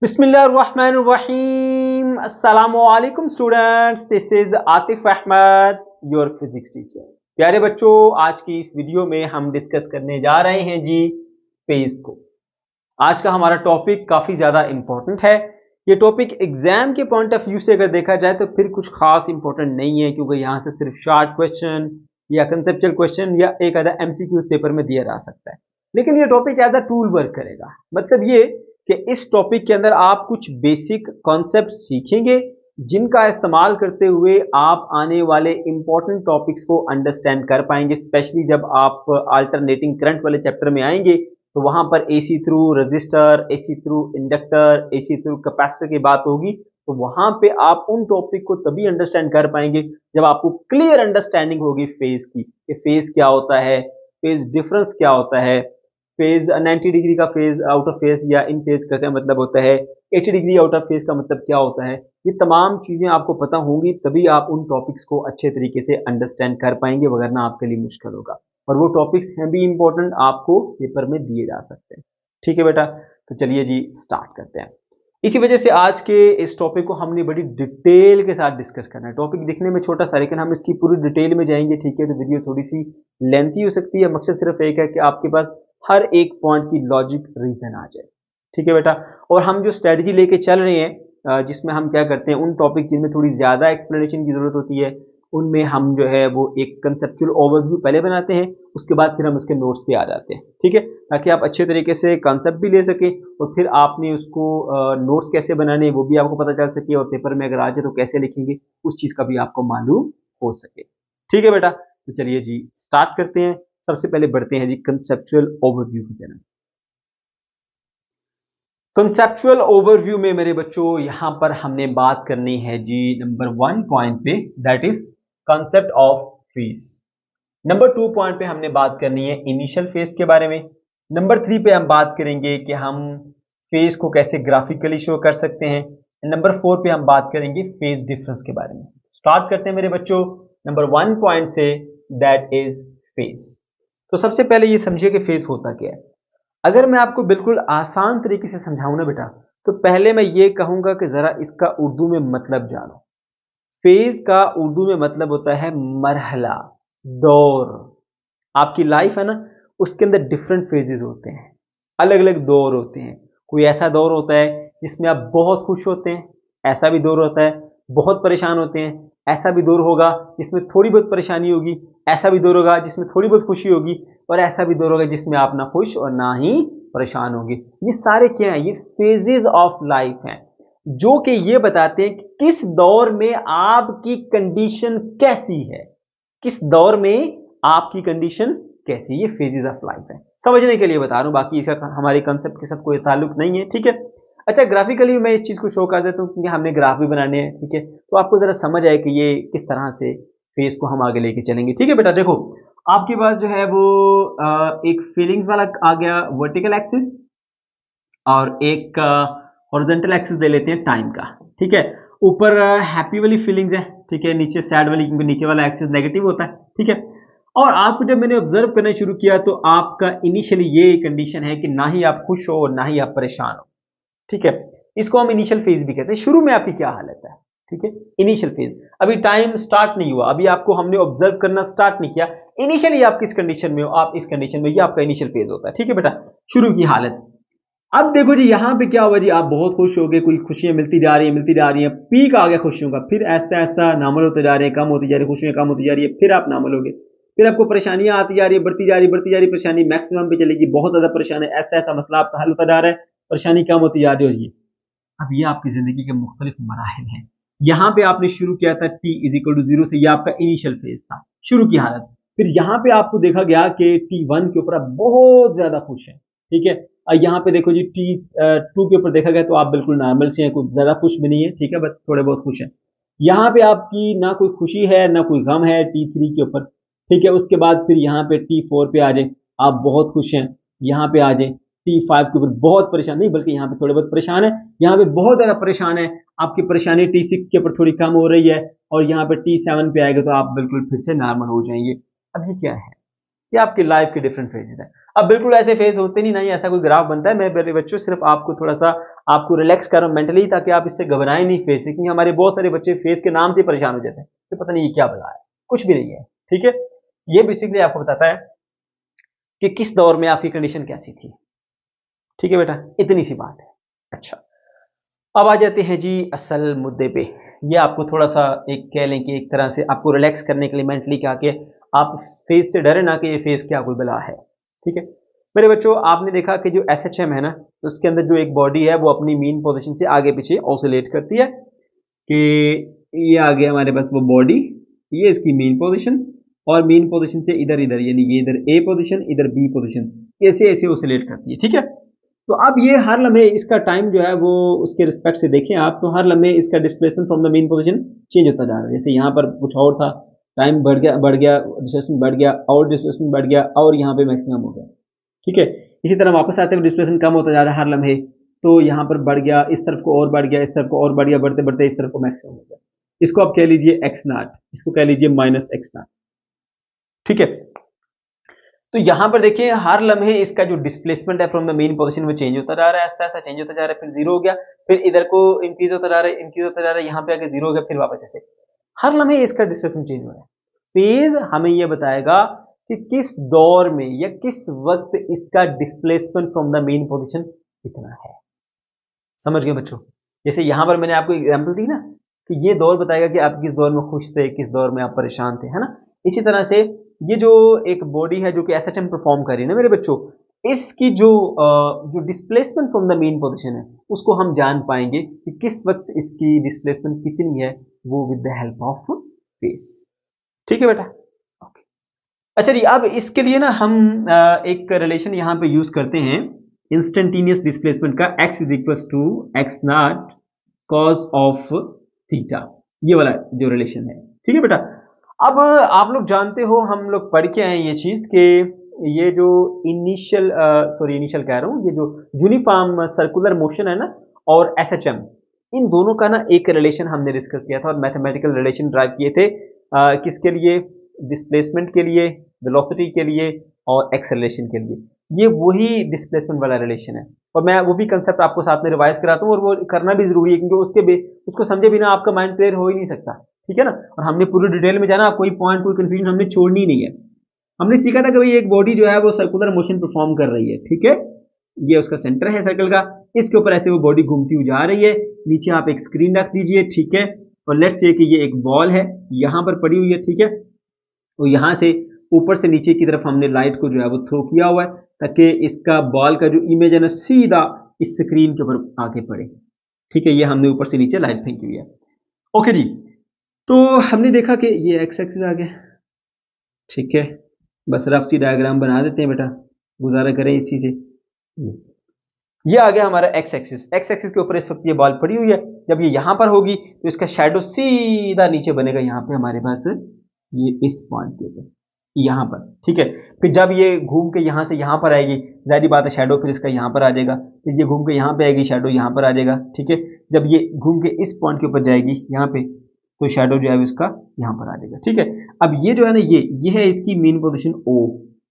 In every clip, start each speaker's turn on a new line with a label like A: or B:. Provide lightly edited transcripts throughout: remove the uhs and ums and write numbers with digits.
A: बिस्मिल्लाहिर्रहमानिर्रहीम। अस्सलामुअलैकुम students, this is Atif Ahmad, your physics teacher. प्यारे बच्चों, आज की इस वीडियो में हम डिस्कस करने जा रहे हैं जी फेज को। आज का हमारा टॉपिक काफी ज्यादा इंपॉर्टेंट है। ये टॉपिक एग्जाम के पॉइंट ऑफ व्यू से अगर देखा जाए तो फिर कुछ खास इंपॉर्टेंट नहीं है, क्योंकि यहाँ से सिर्फ शॉर्ट क्वेश्चन या कंसेप्चुअल क्वेश्चन या एक आधा एमसीक्यू पेपर में दिया जा सकता है। लेकिन ये topic as a tool work करेगा। मतलब ये कि इस टॉपिक के अंदर आप कुछ बेसिक कॉन्सेप्ट सीखेंगे जिनका इस्तेमाल करते हुए आप आने वाले इंपॉर्टेंट टॉपिक्स को अंडरस्टैंड कर पाएंगे। स्पेशली जब आप अल्टरनेटिंग करंट वाले चैप्टर में आएंगे तो वहां पर AC through register, AC through inductor, AC through capacitor की बात होगी, तो वहां पे आप उन टॉपिक को तभी अंडरस्टैंड कर पाएंगे जब आपको क्लियर अंडरस्टैंडिंग होगी फेज की, कि फेज क्या होता है, फेज डिफरेंस क्या होता है, फेज 90 डिग्री का फेज आउट ऑफ फेज या इन फेज का क्या मतलब होता है, 80 डिग्री आउट ऑफ फेज का मतलब क्या होता है। ये तमाम चीजें आपको पता होंगी, तभी आप उन टॉपिक्स को अच्छे तरीके से अंडरस्टैंड कर पाएंगे, वगरना आपके लिए मुश्किल होगा। और वो टॉपिक्स हैं भी इंपॉर्टेंट, आपको पेपर में दिए जा सकते हैं। ठीक है बेटा, तो चलिए जी स्टार्ट करते हैं। इसी वजह से आज के इस टॉपिक को हमने बड़ी डिटेल के साथ डिस्कस करना है। टॉपिक दिखने में छोटा सा, लेकिन हम इसकी पूरी डिटेल में जाएंगे। ठीक है, तो वीडियो थोड़ी सी लेंथी हो सकती है। मकसद सिर्फ एक है कि आपके पास हर एक पॉइंट की लॉजिक रीजन आ जाए। ठीक है बेटा, और हम जो स्ट्रेटजी लेके चल रहे हैं, जिसमें हम क्या करते हैं, उन टॉपिक जिनमें थोड़ी ज्यादा एक्सप्लेनेशन की जरूरत होती है उनमें हम जो है वो एक कंसेप्चुअल ओवरव्यू पहले बनाते हैं, उसके बाद फिर हम उसके नोट्स पे आ जाते हैं। ठीक है, ताकि आप अच्छे तरीके से कंसेप्ट भी ले सके और फिर आपने उसको नोट्स कैसे बनाने वो भी आपको पता चल सके, और पेपर में अगर आ जाए तो कैसे लिखेंगे उस चीज का भी आपको मालूम हो सके। ठीक है बेटा, तो चलिए जी स्टार्ट करते हैं। सबसे पहले बढ़ते हैं जी कंसेप्चुअल ओवरव्यू की तरफ। कंसेप्चुअल ओवरव्यू में मेरे बच्चों यहां पर हमने बात करनी है जी नंबर 1 पॉइंट पे, that is concept of phase. Number 2 point पे हमने बात करनी है इनिशियल फेज के बारे में। नंबर 3 पे हम बात करेंगे कि हम फेज को कैसे ग्राफिकली शो कर सकते हैं। नंबर 4 पे हम बात करेंगे फेज डिफरेंस के बारे में। स्टार्ट करते हैं मेरे बच्चों नंबर 1 पॉइंट से, दैट इज फेज। तो सबसे पहले ये समझिए कि फेज होता क्या है। अगर मैं आपको बिल्कुल आसान तरीके से समझाऊं ना बेटा, तो पहले मैं ये कहूंगा कि जरा इसका उर्दू में मतलब जानो। फेज का उर्दू में मतलब होता है मरहला, दौर। आपकी लाइफ है ना, उसके अंदर डिफरेंट फेजेस होते हैं, अलग अलग दौर होते हैं। कोई ऐसा दौर होता है जिसमें आप बहुत खुश होते हैं, ऐसा भी दौर होता है बहुत परेशान होते हैं, ऐसा भी दौर होगा जिसमें थोड़ी बहुत परेशानी होगी, ऐसा भी दौर होगा जिसमें थोड़ी बहुत खुशी होगी, और ऐसा भी दौर होगा जिसमें आप ना खुश और ना ही परेशान होंगे। ये सारे क्या है, ये फेजेस ऑफ लाइफ हैं, जो कि ये बताते हैं कि किस दौर में आपकी कंडीशन कैसी है, किस दौर में आपकी कंडीशन कैसी। ये फेजेस ऑफ लाइफ है, समझने के लिए बता रहा हूं, बाकी इसका हमारे कंसेप्ट के साथ कोई ताल्लुक नहीं है। ठीक है, अच्छा ग्राफिकली मैं इस चीज को शो कर देता हूं, क्योंकि हमने ग्राफ भी बनाने हैं। ठीक है, तो आपको जरा समझ आए कि ये किस तरह से फेज को हम आगे लेके चलेंगे। ठीक है बेटा, देखो आपके पास जो है वो एक फीलिंग्स वाला आ गया वर्टिकल एक्सिस, और एक हॉरिजॉन्टल एक्सिस ले लेते हैं टाइम का। ठीक है, ऊपर हैप्पी वाली फीलिंग्स है, ठीक है, नीचे सैड वाली, क्योंकि नीचे वाला एक्सिस नेगेटिव होता है। ठीक है, और आपको जब मैंने ऑब्जर्व करना शुरू किया तो आपका इनिशियली ये कंडीशन है कि ना ही आप खुश हो और ना ही आप परेशान हो। ठीक है, इसको हम इनिशियल फेज भी कहते हैं। शुरू में आपकी क्या हालत है, ठीक है, इनिशियल फेज। अभी टाइम स्टार्ट नहीं हुआ, अभी आपको हमने ऑब्जर्व करना स्टार्ट नहीं किया। इनिशियली आप किस कंडीशन में हो, आप इस कंडीशन में, ये आपका इनिशियल फेज होता है। ठीक है बेटा, शुरू की हालत। अब देखो जी यहाँ पे क्या हुआ जी, आप बहुत खुश हो गए, कुछ खुशियां मिलती जा रही हैं, मिलती जा रही हैं, पीक आ गया खुशियों का, फिर ऐसा ऐसा नॉर्मल होते जा रहे हैं, कम होती जा रही है, खुशियां कम होती जा रही है, फिर आप नॉर्मल हो गए, फिर आपको परेशानियां आती जा रही है, बढ़ती जा रही, बढ़ती जा रही, परेशानी मैक्सिमम पे चलेगी, बहुत ज्यादा परेशान है, ऐसा ऐसा मसला आपका हल होता जा रहा है, परेशानी कम होती जा रही होगी। अब ये आपकी जिंदगी के मुख्तलिफ मराहिल हैं। यहाँ पे आपने शुरू किया था t इज इक्वल टू 0 से, ये आपका इनिशियल फेज था, शुरू की हालत। फिर यहाँ पे आपको देखा गया कि t1 के ऊपर आप बहुत ज्यादा खुश हैं। ठीक है, और यहाँ पे देखो जी t2 के ऊपर देखा गया तो आप बिल्कुल नॉर्मल से हैं, कुछ ज्यादा खुश भी नहीं है। ठीक है, बस थोड़े बहुत खुश हैं। यहाँ पे आपकी ना कोई खुशी है ना कोई गम है t3 के ऊपर। ठीक है, उसके बाद फिर यहाँ पे t4 पे आ जाए, आप बहुत खुश हैं। यहाँ पे आ जाए t5 के ऊपर बहुत परेशान नहीं, बल्कि यहाँ पे थोड़े बहुत परेशान है, यहाँ पे बहुत ज्यादा परेशान है, आपकी परेशानी t6 के ऊपर थोड़ी कम हो रही है, और यहाँ पे t7 पे आएगा तो आप बिल्कुल फिर से नॉर्मल हो जाएंगे। अब ये क्या है, ये आपकी लाइफ के डिफरेंट फेजेस हैं। अब बिल्कुल ऐसे फेज होते नहीं, नहीं ऐसा कोई ग्राफ बनता है। मैं मेरे बच्चों सिर्फ आपको थोड़ा सा आपको रिलैक्स कर रहा हूँ मेंटली, ताकि आप इससे घबराएं नहीं फेज से, क्योंकि हमारे बहुत सारे बच्चे फेज के नाम से परेशान हो जाते हैं कि पता नहीं ये क्या बना है, कुछ भी नहीं है। ठीक है, ये बेसिकली आपको बताता है कि किस दौर में आपकी कंडीशन कैसी थी। ठीक है बेटा, इतनी सी बात है। अच्छा, अब आ जाते हैं जी असल मुद्दे पे। ये आपको थोड़ा सा एक कह लें कि एक तरह से आपको रिलैक्स करने के लिए मेंटली क्या कि आप फेज से डरे ना कि ये फेज क्या कोई बला है। ठीक है मेरे बच्चों, आपने देखा कि जो SHM है ना, तो उसके अंदर जो एक बॉडी है वो अपनी मीन पोजीशन से आगे पीछे ऑसिलेट करती है कि ये आ गया हमारे पास वो बॉडी, ये इसकी मीन पोजीशन, और मीन पोजीशन से इधर इधर, यानी कि इधर A पोजीशन इधर B पोजीशन, ऐसे ऐसे ऑसिलेट करती है। ठीक है, तो अब ये हर लम्हे इसका टाइम जो है वो उसके रिस्पेक्ट से देखें आप, तो हर लम्हे इसका displacement from the mean position change होता जा रहा है। जैसे यहाँ पर कुछ और था, टाइम बढ़ गया डिस्प्लेसमेंट बढ़ गया, और डिस्प्लेसमेंट बढ़ गया, और यहाँ पे मैक्सिमम हो गया। ठीक है, इसी तरह वापस आते हुए डिस्प्लेसमेंट कम होता जा रहा है हर लम्हे, तो यहाँ पर बढ़ गया, इस तरफ को और बढ़ गया, इस तरफ को और बढ़ गया, बढ़ते बढ़ते इस तरफ को मैक्सिमम हो गया। इसको आप कह लीजिए x0, इसको कह लीजिए -x0। ठीक है, तो यहां पर देखिए हर लम्हे इसका जो डिस्प्लेसमेंट है फ्रॉम द मेन पोजीशन वो चेंज होता जा रहा है, ऐसा ऐसा चेंज होता जा रहा है, फिर जीरो हो गया, फिर इधर को इंक्रीज होता जा रहा है, इंक्रीज होता जा रहा है, यहाँ पे आके जीरो हो गया, फिर वापस ऐसे हर लम्हे इसका डिस्प्लेसमेंट चेंज हो रहा है। फेज हमें यह बताएगा कि किस दौर में या किस वक्त इसका displacement from the main position कितना है। समझ गए बच्चों? जैसे यहां पर मैंने आपको एग्जांपल दी ना कि ये दौर बताएगा कि आप किस दौर में खुश थे, किस दौर में आप परेशान थे, है ना। इसी तरह से ये जो एक बॉडी है जो कि SHM परफॉर्म कर रही है ना मेरे बच्चों, इसकी जो displacement from the main position है उसको हम जान पाएंगे कि किस वक्त इसकी डिस्प्लेसमेंट कितनी है, वो with the help of face. ठीक है बेटा, ओके। अच्छा जी, अब इसके लिए ना हम एक रिलेशन यहां पे यूज करते हैं इंस्टेंटेनियस डिस्प्लेसमेंट का, x is equal to x0 cos of theta, ये वाला जो रिलेशन है। ठीक है बेटा, अब आप लोग जानते हो, हम लोग पढ़ के आए ये चीज कि ये जो इनिशियल कह रहा हूं, ये जो यूनिफॉर्म सर्कुलर मोशन है ना और SHM, इन दोनों का ना एक रिलेशन हमने डिस्कस किया था और मैथमेटिकल रिलेशन ड्राइव किए थे किसके लिए, डिस्प्लेसमेंट के लिए, वेलोसिटी के लिए और एक्सेलरेशन के लिए। ये वही डिस्प्लेसमेंट वाला रिलेशन है और मैं वो भी कंसेप्ट आपको साथ में रिवाइज कराता हूँ, और वो करना भी जरूरी है क्योंकि उसको समझे बिना आपका माइंड क्लियर हो ही नहीं सकता। ठीक है ना, और हमने पूरी डिटेल में जाना, कोई पॉइंट कोई कंफ्यूजन हमने छोड़नी नहीं है। हमने सीखा था कि भाई एक बॉडी जो है वो सर्कुलर मोशन परफॉर्म कर रही है। ठीक है, ये उसका सेंटर है सर्कल का, इसके ऊपर ऐसे वो बॉडी घूमती हुई जा रही है, नीचे आप एक स्क्रीन रख दीजिए। ठीक है, और लेट्स से कि ये एक बॉल है यहां पर पड़ी हुई है। ठीक है, तो यहां से ऊपर से नीचे की तरफ हमने लाइट को जो है वो थ्रो किया हुआ है ताकि इसका बॉल का जो इमेज है ना सीधा इस स्क्रीन के ऊपर आके पड़े। ठीक है, ये हमने ऊपर से नीचे लाइट फेंकी हुई है। ओके जी, तो हमने देखा कि ये एक्स एक्सिस आ गया। ठीक है, बस रफ सी डायग्राम बना देते हैं बेटा, गुजारा करें इसी से। ये आ गया हमारा एक्स एक्सिस, एक्स एक्सिस के ऊपर इस वक्त ये बॉल पड़ी हुई है। जब ये यहां पर होगी तो इसका शैडो सीधा नीचे बनेगा यहाँ पे हमारे पास, ये इस पॉइंट के ऊपर यहाँ पर। ठीक है, फिर जब ये घूम के यहाँ से यहाँ पर आएगी, जाहिर बात है शैडो फिर इसका यहाँ पर आ जाएगा, फिर ये घूम के यहाँ पे आएगी, शैडो यहाँ पर आ जाएगा। ठीक है, जब ये घूम के इस पॉइंट के ऊपर जाएगी यहाँ पे, तो शैडो जो है इसका यहाँ पर आ जाएगा। ठीक है, अब ये जो है ना ये है इसकी मेन पोजीशन O।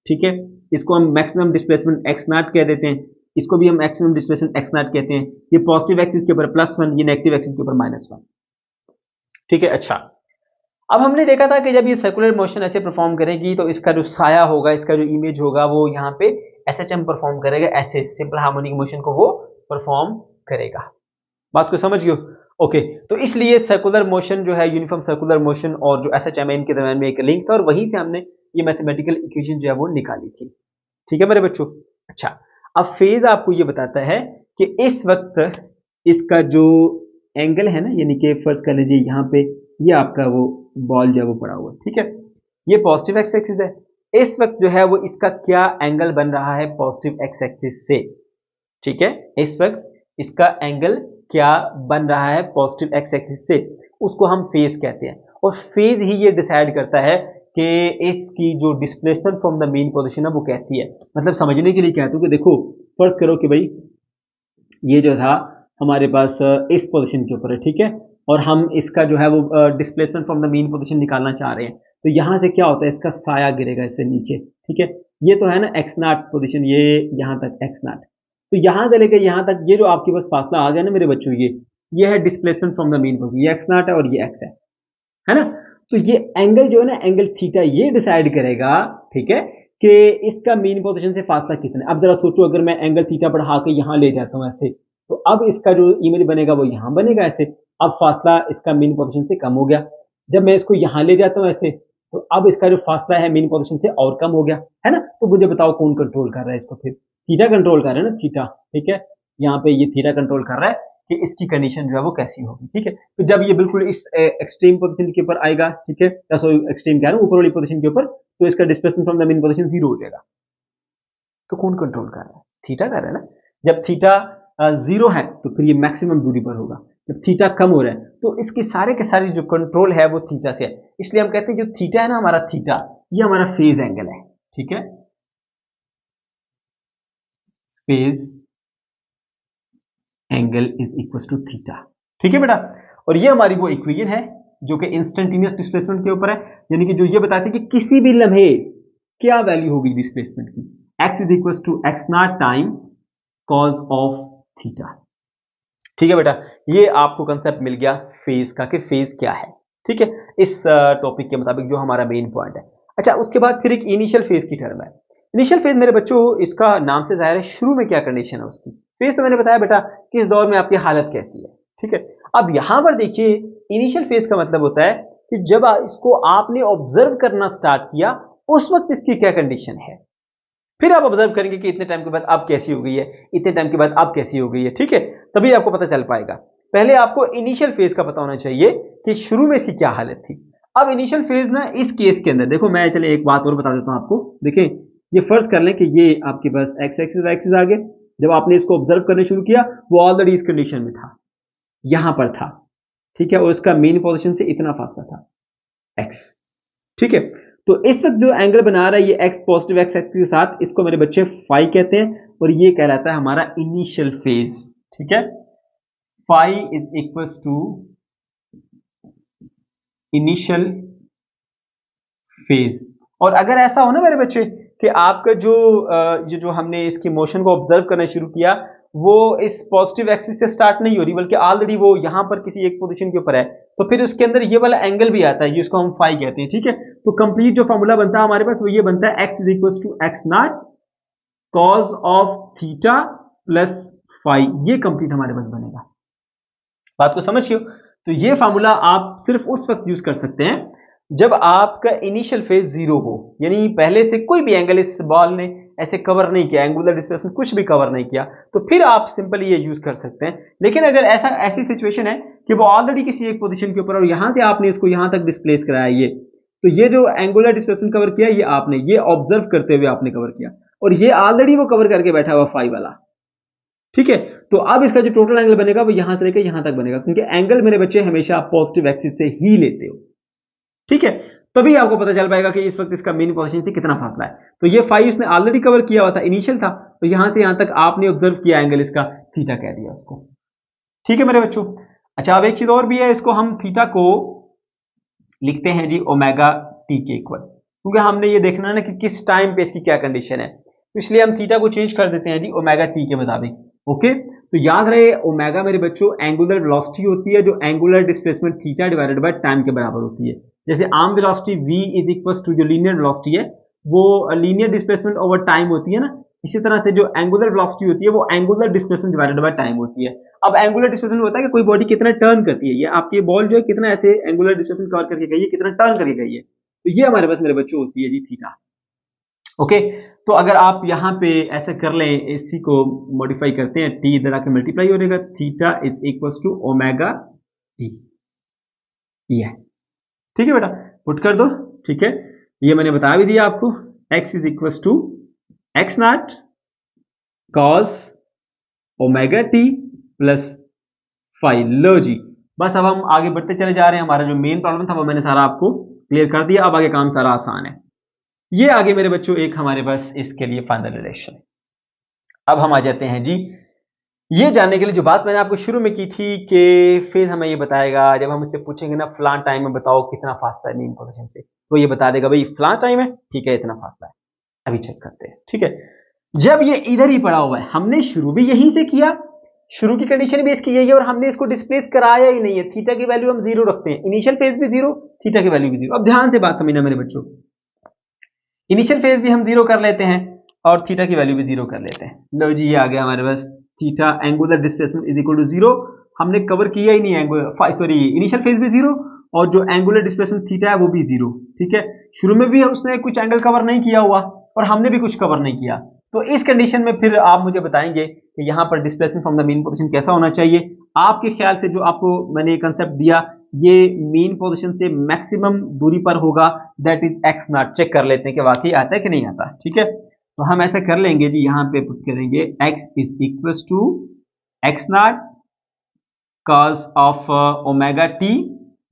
A: ठीक है, इसको हम मैक्सिमम डिस्प्लेसमेंट x0 कह देते हैं, इसको भी हम मैक्सिमम डिस्प्लेसमेंट x0 कहते हैं। ये पॉजिटिव एक्सिस के ऊपर +1, ये नेगेटिव एक्सिस के ऊपर -1। ठीक है, अच्छा अब हमने देखा था कि जब ये सर्कुलर मोशन ऐसे परफॉर्म करेगी तो इसका जो साया होगा, इसका जो इमेज होगा, वो यहाँ पे SHM परफॉर्म करेगा, ऐसे सिंपल हार्मोनिक मोशन को वो परफॉर्म करेगा। बात को समझ गए? ओके, तो इसलिए सर्कुलर मोशन जो है, यूनिफॉर्म सर्कुलर मोशन और जो SHM है, इनके दरमियान में एक लिंक था और वहीं से हमने ये मैथमेटिकल इक्वेशन जो है वो निकाली थी। ठीक है मेरे बच्चों, अच्छा अब फेज आपको ये बताता है कि इस वक्त इसका जो एंगल है ना, यानी कि फर्ज कर लीजिए यहाँ पे ये आपका वो बॉल जो है वो पड़ा हुआ है। ठीक है, ये पॉजिटिव एक्स एक्सिस है, इस वक्त जो है वो इसका क्या एंगल बन रहा है पॉजिटिव एक्स एक्सिस से। ठीक है, इस वक्त इसका एंगल क्या बन रहा है पॉजिटिव एक्स एक्सिस से, उसको हम फेज कहते हैं। और फेज ही ये डिसाइड करता है कि इसकी जो displacement from the main position है वो कैसी है। मतलब समझने के लिए कहता हूं कि देखो फर्ज करो कि भाई ये जो था हमारे पास इस पोजीशन के ऊपर है। ठीक है, और हम इसका जो है वो displacement from the main position निकालना चाह रहे हैं, तो यहां से क्या होता है, इसका साया गिरेगा इससे नीचे, ठीक है। ये तो है ना एक्स नॉट पोजिशन, ये यहां तक एक्स नॉट, तो यहां से लेकर यहां तक ये जो आपके पास फासला आ गया ना मेरे बच्चों, ये है displacement from the mean position, ये एक्स नॉट है और ये एक्स है ना। तो ये एंगल जो है ना, एंगल थीटा, ये डिसाइड करेगा, ठीक है, कि इसका मीन पोजीशन से फासला कितना है। अब जरा सोचो, अगर मैं एंगल थीटा बढ़ा के यहां ले जाता हूं ऐसे, तो अब इसका जो इमेज बनेगा वो यहां बनेगा ऐसे। अब फासला इसका मीन पोजीशन से कम हो गया। जब मैं इसको यहां ले जाता हूं ऐसे, तो अब इसका जो फासला है मीन पोजीशन से और कम हो गया, है ना। तो मुझे बताओ कौन कंट्रोल कर रहा है इसको, फिर थीटा कंट्रोल कर रहा है ना, थीटा, ठीक है। यहाँ पे ये थीटा कंट्रोल कर रहा है कि इसकी कंडीशन जो है वो कैसी होगी, ठीक है। तो जब ये बिल्कुल इस एक्सट्रीम पोजीशन के ऊपर आएगा, ठीक है, या सॉरी एक्सट्रीम कह रहा हूं, ऊपर वाली पोजीशन के ऊपर, तो इसका displacement from the mean position 0 हो जाएगा। तो कौन कंट्रोल कर रहा है, थीटा कर रहा है ना। जब थीटा 0 है तो फिर ये मैक्सिमम दूरी पर होगा, जब थीटा कम हो रहा है तो इसके सारे के सारे जो कंट्रोल है वो थीटा से है। इसलिए हम कहते हैं जो थीटा है ना हमारा, थीटा, ये हमारा फेज एंगल है, ठीक है, phase angle is equal to theta, ठीक है बेटा। और ये हमारी वो इक्वेशन है जो कि इंस्टेंटेनियस डिस्प्लेसमेंट के ऊपर है, यानी कि जो ये बताती है कि किसी भी लम्हे क्या वैल्यू होगी डिस्प्लेसमेंट की, x is equal to x not time cos of theta, ठीक है बेटा। ये आपको कंसेप्ट मिल गया फेज का, कि फेज क्या है, ठीक है, इस टॉपिक के मुताबिक जो हमारा मेन पॉइंट है। अच्छा, उसके बाद फिर एक इनिशियल फेज की टर्म है। इनिशियल फेज मेरे बच्चों, इसका नाम से जाहिर है शुरू में क्या कंडीशन है उसकी। फेज तो मैंने बताया बेटा कि इस दौर में आपकी हालत कैसी है, ठीक है। अब यहां पर देखिए, इनिशियल फेज का मतलब होता है कि जब इसको आपने ऑब्जर्व करना स्टार्ट किया, उस वक्त इसकी क्या कंडीशन है। फिर आप ऑब्जर्व करेंगे कि इतने टाइम के बाद अब कैसी हो गई है, इतने टाइम के बाद अब कैसी हो गई है, ठीक है, तभी आपको पता चल पाएगा। पहले आपको इनिशियल फेज का पता होना चाहिए कि शुरू में इसकी क्या हालत थी। अब इनिशियल फेज ना, इस केस के अंदर देखो, मैं चले एक बात और बता देता हूं आपको। देखें, ये फर्ज कर लें कि ये आपके पास एक्स एक्सिस वाई एक्सिस आ गए। जब आपने इसको ऑब्जर्व करने शुरू किया, वो ऑलरेडी इस कंडीशन में था, यहां पर था, ठीक है, और इसका मेन पोजीशन से इतना फासला था एक्स, ठीक है। तो इस वक्त जो एंगल बना रहा है ये एक्स, पॉजिटिव एक्स एक्सिस के साथ, इसको मेरे बच्चे फाई कहते हैं, और ये कहलाता है हमारा इनिशियल फेज, ठीक है। Phi is equal to initial phase. और अगर ऐसा हो ना मेरे बच्चे कि आपका जो हमने इसकी मोशन को ऑब्जर्व करना शुरू किया, वो इस पॉजिटिव एक्सिस से स्टार्ट नहीं हो रही, बल्कि ऑलरेडी वो यहां पर किसी एक पोजीशन के ऊपर है, तो फिर उसके अंदर ये वाला एंगल भी आता है, जिसको हम फाई कहते हैं, ठीक है। तो कंप्लीट जो फॉर्मूला बनता है हमारे पास वो ये बनता है, x is equal to x not cos of theta plus phi. ये कंप्लीट हमारे पास बनेगा, बात को समझिए। तो ये फार्मूला आप सिर्फ उस वक्त यूज कर सकते हैं जब आपका इनिशियल फेज 0 हो, यानी पहले से कोई भी एंगल इस बॉल ने ऐसे कवर नहीं किया, एंगुलर डिस्प्लेसमेंट कुछ भी कवर नहीं किया, तो फिर आप सिंपली ये यूज कर सकते हैं। लेकिन अगर ऐसी सिचुएशन है कि वो ऑलरेडी किसी एक पोजीशन के ऊपर और यहां से आपने इसको यहां तक डिस्प्लेस कराया, ये तो ये जो एंगुलर डिस्प्लेसमेंट कवर किया, ये आपने ये ऑब्जर्व करते हुए आपने कवर किया, और ये ऑलरेडी वो कवर करके बैठा हुआ फाई वाला, ठीक है। तो अब इसका जो टोटल एंगल बनेगा वो यहां से लेकर यहां तक बनेगा, क्योंकि एंगल मेरे बच्चे हमेशा आप पॉजिटिव एक्सिस से ही लेते हो, ठीक है। तभी आपको पता चल पाएगा कि इस वक्त इसका मेन पोजीशन से कितना फासला है। तो ये फाई उसने ऑलरेडी कवर किया हुआ था, इनिशियल था, तो यहां से यहां तक आपने ऑब्जर्व किया एंगल, इसका थीटा कह दिया उसको, ठीक है मेरे बच्चों। अच्छा, अब एक चीज और भी है, इसको हम थीटा को लिखते हैं जी ओमेगा टी के इक्वल, क्योंकि हमने ये देखना है ना कि किस टाइम पे इसकी क्या कंडीशन है, तो इसलिए हम थीटा को चेंज कर देते हैं जी ओमेगा टी के मुताबिक, ओके। तो याद रहे, ओमेगा मेरे बच्चों एंगुलर वेलोसिटी होती है, जो angular displacement theta divided by time के बराबर होती है। जैसे arm velocity v is equal to जो लीनियर वेलोसिटी है, वो लीनियर डिस्प्लेसमेंट ओवर टाइम होती है ना, इसी तरह से जो एंगुलर वेलोसिटी होती है वो angular displacement divided by time होती है। अब एंगुलर डिस्प्लेसमेंट होता है कि कोई बॉडी कितना टर्न करती है, ये आपकी बॉल जो है कितना ऐसे एंगुलर डिस्प्लेसमेंट कवर करके गई है, कितना टर्न करके गई है, तो ये हमारे पास मेरे बच्चों होती है जी थीटा, ओके। तो अगर आप यहाँ पे ऐसे कर लें, इसी को मॉडिफाई करते हैं, टी इधर आके मल्टीप्लाई हो जाएगा, theta is equal to omega t, ये ठीक है बेटा, पुट कर दो, ठीक है। ये मैंने बता भी दिया आपको, x is equal to x not cos omega T plus phi. लो जी, बस अब हम आगे बढ़ते चले जा रहे हैं। हमारा जो मेन प्रॉब्लम था वो मैंने सारा आपको क्लियर कर दिया, अब आगे काम सारा आसान है। ये आगे मेरे बच्चों एक हमारे पास इसके लिए फाइनल रिलेशन। अब हम आ जाते हैं जी ये जानने के लिए जो बात मैंने आपको शुरू में की थी कि फेज हमें ये बताएगा, जब हम इससे पूछेंगे ना फलां टाइम में बताओ कितना फासला है मीन पोजीशन से, तो ये बता देगा भाई फलां टाइम है, ठीक है इतना फासला है। अभी चेक करते हैं, ठीक है। जब ये इधर ही पड़ा हुआ है, हमने शुरू भी यहीं से किया, शुरू की कंडीशन भी इसकी यही है और हमने इसको डिस्प्लेस कराया ही नहीं है। थीटा की वैल्यू हम जीरो रखते हैं, इनिशियल फेज भी जीरो, थीटा की वैल्यू भी जीरो। अब ध्यान से बात समझना मेरे बच्चों, इनिशियल फेज भी हम जीरो कर लेते हैं और थीटा की वैल्यू भी जीरो कर लेते हैं। लो जी ये आ गया हमारे पास theta angular displacement is equal to zero. हमने कवर किया ही नहीं एंगुलर, सॉरी इनिशियल फेज भी जीरो और जो एंगुलर डिस्प्लेसमेंट थीटा है वो भी जीरो, ठीक है। शुरू में भी उसने कुछ एंगल कवर नहीं किया हुआ और हमने भी कुछ कवर नहीं किया, तो इस कंडीशन में फिर आप मुझे बताएंगे कि यहाँ पर displacement from the mean position कैसा होना चाहिए। आपके ख्याल से जो आपको मैंने कंसेप्ट दिया, ये मीन पोजीशन से मैक्सिमम दूरी पर होगा, that is x not. Check कर लेते हैं कि वाकई आता है कि नहीं आता, ठीक है। तो हम ऐसा कर लेंगे जी, यहाँ पे पुट करेंगे x is equal to x not cos of omega t.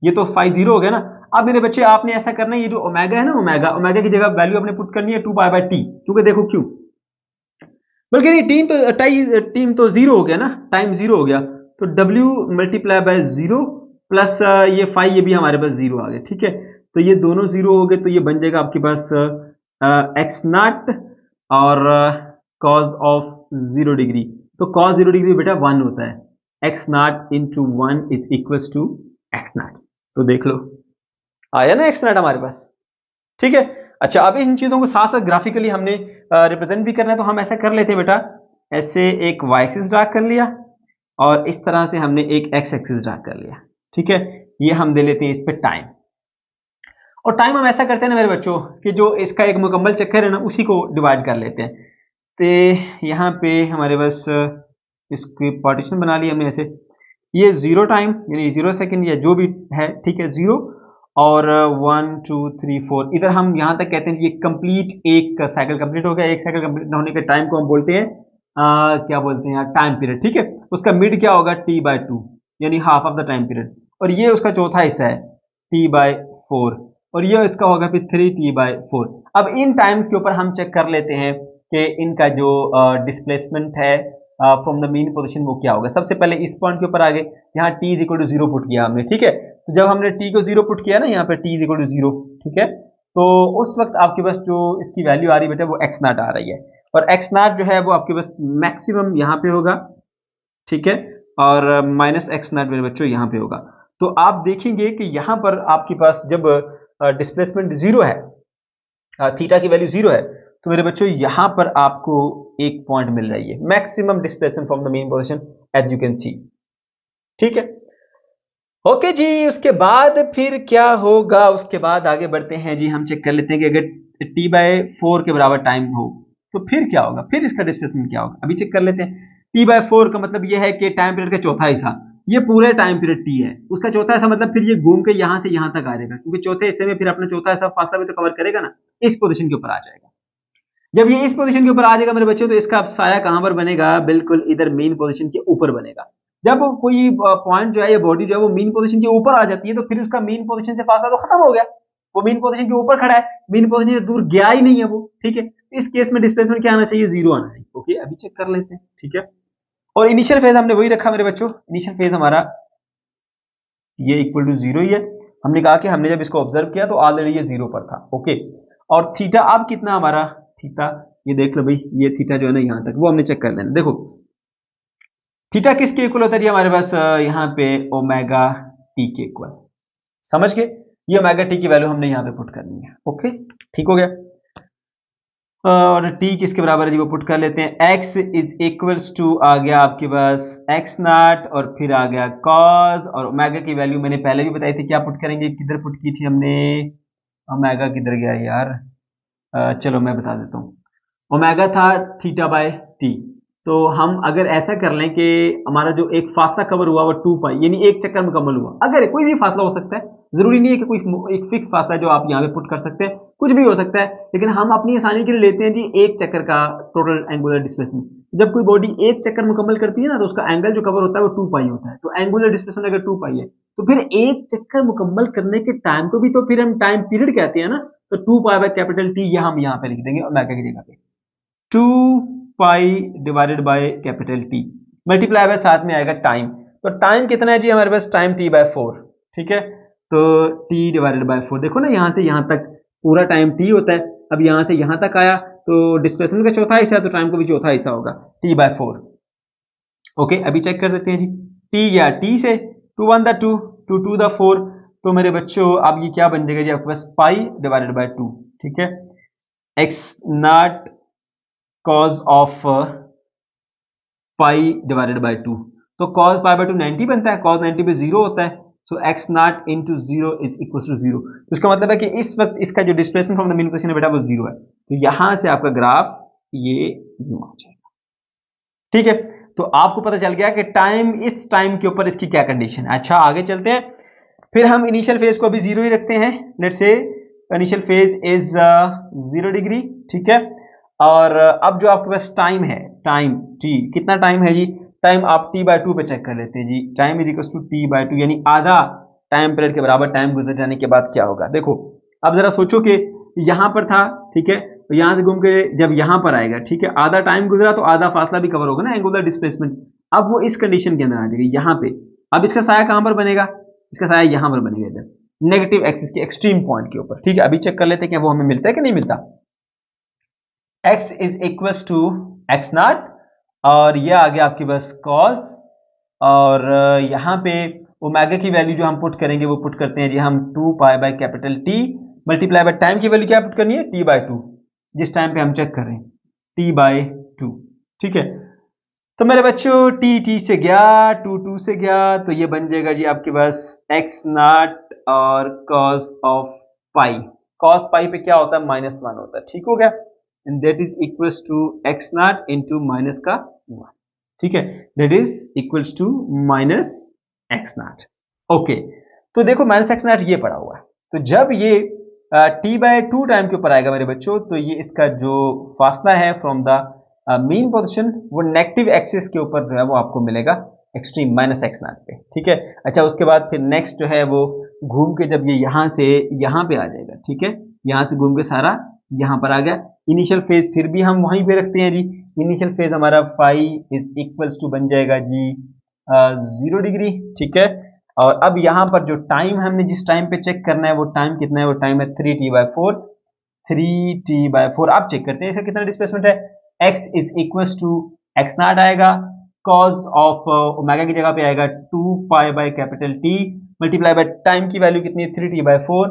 A: ये तो फाइव जीरो हो गया ना। अब मेरे बच्चे आपने ऐसा करना है, ये जो ओमेगा है ना, ओमेगा की जगह वैल्यू आपने पुट करनी है 2 पाई बाय टी, क्योंकि देखो क्यों, बल्कि नहीं टीम तो जीरो हो गया ना, टाइम जीरो हो गया, तो w multiply by zero plus ये फाइव, ये भी हमारे पास जीरो आ गया, ठीक है। तो ये दोनों जीरो हो गए, तो ये बन जाएगा आपके पास एक्स नॉट और कॉज ऑफ जीरो डिग्री। तो कॉज जीरो डिग्री बेटा वन होता है, x not into one is equal to x not. तो देख लो आया ना एक्स नॉट हमारे पास, ठीक है। अच्छा अब इन चीजों को साथ साथ ग्राफिकली हमने रिप्रेजेंट भी करना है, तो हम ऐसा कर लेते हैं बेटा, ऐसे एक वाई एक्सिस ड्रा कर लिया और इस तरह से हमने एक एक्स एक्सिस ड्रा कर लिया, ठीक है। ये हम दे लेते हैं इस पे टाइम, और टाइम हम ऐसा करते हैं ना मेरे बच्चों कि जो इसका एक मुकम्मल चक्कर है ना उसी को डिवाइड कर लेते हैं। तो यहाँ पे हमारे पास इसकी पार्टीशन बना ली हमने ऐसे, ये जीरो टाइम यानी जीरो सेकेंड या जो भी है, ठीक है, जीरो और 1 2 3 4 इधर हम यहां तक कहते हैं ये कंप्लीट एक साइकिल कंप्लीट हो गया। एक साइकिल कंप्लीट होने के टाइम को हम बोलते हैं क्या बोलते हैं यार, टाइम पीरियड, ठीक है। उसका मिड क्या होगा, t बाय टू यानी half of the time period, और ये उसका चौथा हिस्सा है t बाय फोर, और ये इसका होगा फिर 3t बाय फोर। अब इन टाइम्स के ऊपर हम चेक कर लेते हैं कि इनका जो डिस्प्लेसमेंट है फ्रॉम द मीन पोजीशन वो क्या होगा। सबसे पहले इस पॉइंट के ऊपर आगे जहां t is equal to zero put किया हमने, ठीक है। तो जब हमने t को जीरो पुट किया ना, यहाँ पे t is equal to zero, ठीक है, तो उस वक्त आपके पास जो इसकी वैल्यू आ रही है बेटा वो x नॉट आ रही है, और x नॉट जो है वो आपके पास मैक्सिमम यहाँ पे होगा, ठीक है, और माइनस एक्स नॉट मेरे बच्चों यहाँ पे होगा। तो आप देखेंगे कि यहाँ पर आपके पास जब डिस्प्लेसमेंट जीरो है, थीटा की वैल्यू जीरो है, तो मेरे बच्चों यहां पर आपको एक पॉइंट मिल रही है maximum displacement from the mean position as you can see, ठीक है। ओके जी, उसके बाद फिर क्या होगा, उसके बाद आगे बढ़ते हैं जी। हम चेक कर लेते हैं कि अगर t बाय फोर के बराबर टाइम हो तो फिर क्या होगा, फिर इसका डिस्प्लेसमेंट क्या होगा, अभी चेक कर लेते हैं। t बाय फोर का मतलब यह है कि टाइम पीरियड का चौथा हिस्सा, ये पूरे टाइम पीरियड t है, उसका चौथा हिस्सा मतलब फिर ये घूम के यहां से यहां तक आ जाएगा, क्योंकि चौथे हिस्से में फिर अपना चौथा हिस्सा फासला भी तो कवर करेगा ना, इस पोजीशन के ऊपर आ जाएगा। जब ये इस पोजीशन के ऊपर आ जाएगा मेरे बच्चों, तो इसका साया कहां पर बनेगा, बिल्कुल इधर मेन पोजीशन के ऊपर बनेगा। जब कोई पॉइंट जो है या बॉडी जो है वो मीन पोजीशन के ऊपर आ जाती है, तो फिर उसका मीन पोजीशन से फासला तो खत्म हो गया, वो मीन पोजीशन के ऊपर खड़ा है, मीन पोजीशन से दूर गया ही नहीं है वो, ठीक है। इस केस में डिस्प्लेसमेंट क्या आना चाहिए, जीरो आना चाहिए। ओके अभी चेक कर लेते हैं, ठीक है। और इनिशियल फेज हमने वही रखा मेरे बच्चों, इनिशियल फेज हमारा ये इक्वल टू जीरो ही है। हमने कहा कि हमने जब इसको ऑब्जर्व किया तो ऑलरेडी ये जीरो पर था, ओके। और थीटा अब कितना हमारा, थीटा ये देख लो भाई, ये थीटा जो है ना यहां तक वो हमने चेक कर लेना। देखो थीटा किसके इक्वल होता है जी हमारे पास, यहाँ पे ओमेगा टी के इक्वल, समझ गए। ये ओमेगा टी की वैल्यू हमने यहाँ पे पुट करनी है, ओके ठीक हो गया। और t किसके बराबर है जी वो पुट कर लेते हैं, x इज इक्वल्स टू आ गया आपके पास x नॉट और फिर आ गया cos, और ओमेगा की वैल्यू मैंने पहले भी बताई थी, क्या पुट करेंगे, किधर पुट की थी हमने, ओमेगा किधर गया यार, चलो मैं बता देता हूँ। ओमेगा था थीटा बाय टी, तो हम अगर ऐसा कर लें कि हमारा जो एक फासला कवर हुआ वो 2 पाई यानी एक चक्कर मुकम्मल हुआ, अगर कोई भी फासला हो सकता है, जरूरी नहीं है कि कोई एक फिक्स फासला जो आप यहाँ पे पुट कर सकते हैं, कुछ भी हो सकता है, लेकिन हम अपनी आसानी के लिए लेते हैं जी एक चक्कर का टोटल एंगुलर डिस्प्लेसमेंट। जब कोई बॉडी एक चक्कर मुकम्मल करती है ना, तो उसका एंगल जो कवर होता है वो 2 पाई होता है, तो एंगुलर डिस्प्लेसमेंट अगर 2 पाई है तो फिर एक चक्कर मुकम्मल करने के टाइम को भी तो फिर हम टाइम पीरियड कहते हैं ना, तो 2 पाई बाय कैपिटल टी हम यहाँ पे लिख देंगे ओमेगा की जगह पे, 2 pi divided bye capital t. Multiply bye साथ में आएगा टाइम। तो टाइम कितना है जी हमारे पास, टाइम t/4, ठीक है। तो t/4, देखो ना यहाँ से यहाँ तक पूरा टाइम t होता है। अब यहाँ से यहाँ तक आया तो डिस्प्लेसमेंट का चौथा हिस्सा है, तो टाइम का भी चौथा हिस्सा होगा, t/4। ओके, अभी चेक कर देते हैं जी। t गया t से, 2 1 2, 2 2 4, तो मेरे बच्चों अब ये क्या बन जाएगा जी आपके पास, π/2, ठीक है। x नॉट cos ऑफ π/2, तो cos π/2 90 बनता है, cos 90 पे 0 होता है, so x not into 0 is equal to 0। तो इसका मतलब है कि इस वक्त इसका जो displacement from the main position है बेटा वो 0 है। तो यहां से आपका ग्राफ ये यूं आ जाएगा, ठीक है। तो आपको पता चल गया कि टाइम, इस टाइम के ऊपर इसकी क्या कंडीशन है। अच्छा आगे चलते हैं, फिर हम इनिशियल फेज को अभी 0 ही रखते हैं। Let's say initial phase is 0 degree, ठीक है। और अब जो आपके पास टाइम है, टाइम t, कितना टाइम है जी, टाइम आप t/2 पे चेक कर लेते हैं जी। Time is equal to t/2, यानी आधा टाइम पीरियड के बराबर टाइम गुजर जाने के बाद क्या होगा। देखो अब जरा सोचो कि यहां पर था, ठीक है, तो यहां से घूम के जब यहां पर आएगा, ठीक है, आधा टाइम गुजरा तो आधा फासला भी कवर होगा ना, एंगुलर डिस्प्लेसमेंट। अब वो इस कंडीशन के अंदर आ जाएगा यहां पे। अब इसका साया कहां पर बनेगा, इसका साया यहां पर बनेगा इधर, नेगेटिव एक्सिस के एक्सट्रीम पॉइंट के ऊपर, ठीक है। अभी चेक कर लेते हैं कि वो हमें मिलता है कि नहीं मिलता। x is equal to x not, और ये आ गया आपके पास cos, और यहाँ पे ओमेगा की वैल्यू जो हम पुट करेंगे वो पुट करते हैं जी हम 2π/T मल्टीप्लाई बाय टाइम की वैल्यू क्या पुट करनी है, t/2, जिस टाइम पे हम चेक कर रहे हैं t/2, ठीक है। तो मेरे बच्चों t से गया, 2 से गया, तो ये बन जाएगा जी आपके पास x नॉट और cos ऑफ पाई। cos पाई पे क्या होता है, -1 होता है, ठीक हो गया। And that is equals to x not into minus का 1, ठीक है, that is equals to -x not. Okay, तो देखो -x नॉट ये पड़ा हुआ है, तो जब ये t/2 टाइम के ऊपर आएगा मेरे बच्चों, तो ये इसका जो फासला है फ्रॉम द मीन पोजीशन वो नेगेटिव एक्सिस के ऊपर जो है वो आपको मिलेगा एक्सट्रीम -x नॉट पे, ठीक है। अच्छा उसके बाद फिर नेक्स्ट जो है वो घूम के जब ये यहां से यहां पे आ जाएगा, ठीक है, यहां से घूम के सारा यहां पर आ गया। इनिशियल फेज फिर भी हम वहीं पे रखते हैं जी, इनिशियल फेज हमारा फाई इज इक्वल्स टू बन जाएगा जी 0 डिग्री, ठीक है। और अब यहां पर जो टाइम हमने जिस टाइम पे चेक करना है वो टाइम कितना है, वो टाइम है 3t/4, 3t/4। आप चेक करते हैं इसका कितना डिस्प्लेसमेंट है, x is equals to x not आएगा, cos ऑफ ओमेगा की जगह पे आएगा 2π/T मल्टीप्लाई बाय टाइम की वैल्यू कितनी है, 3t/4,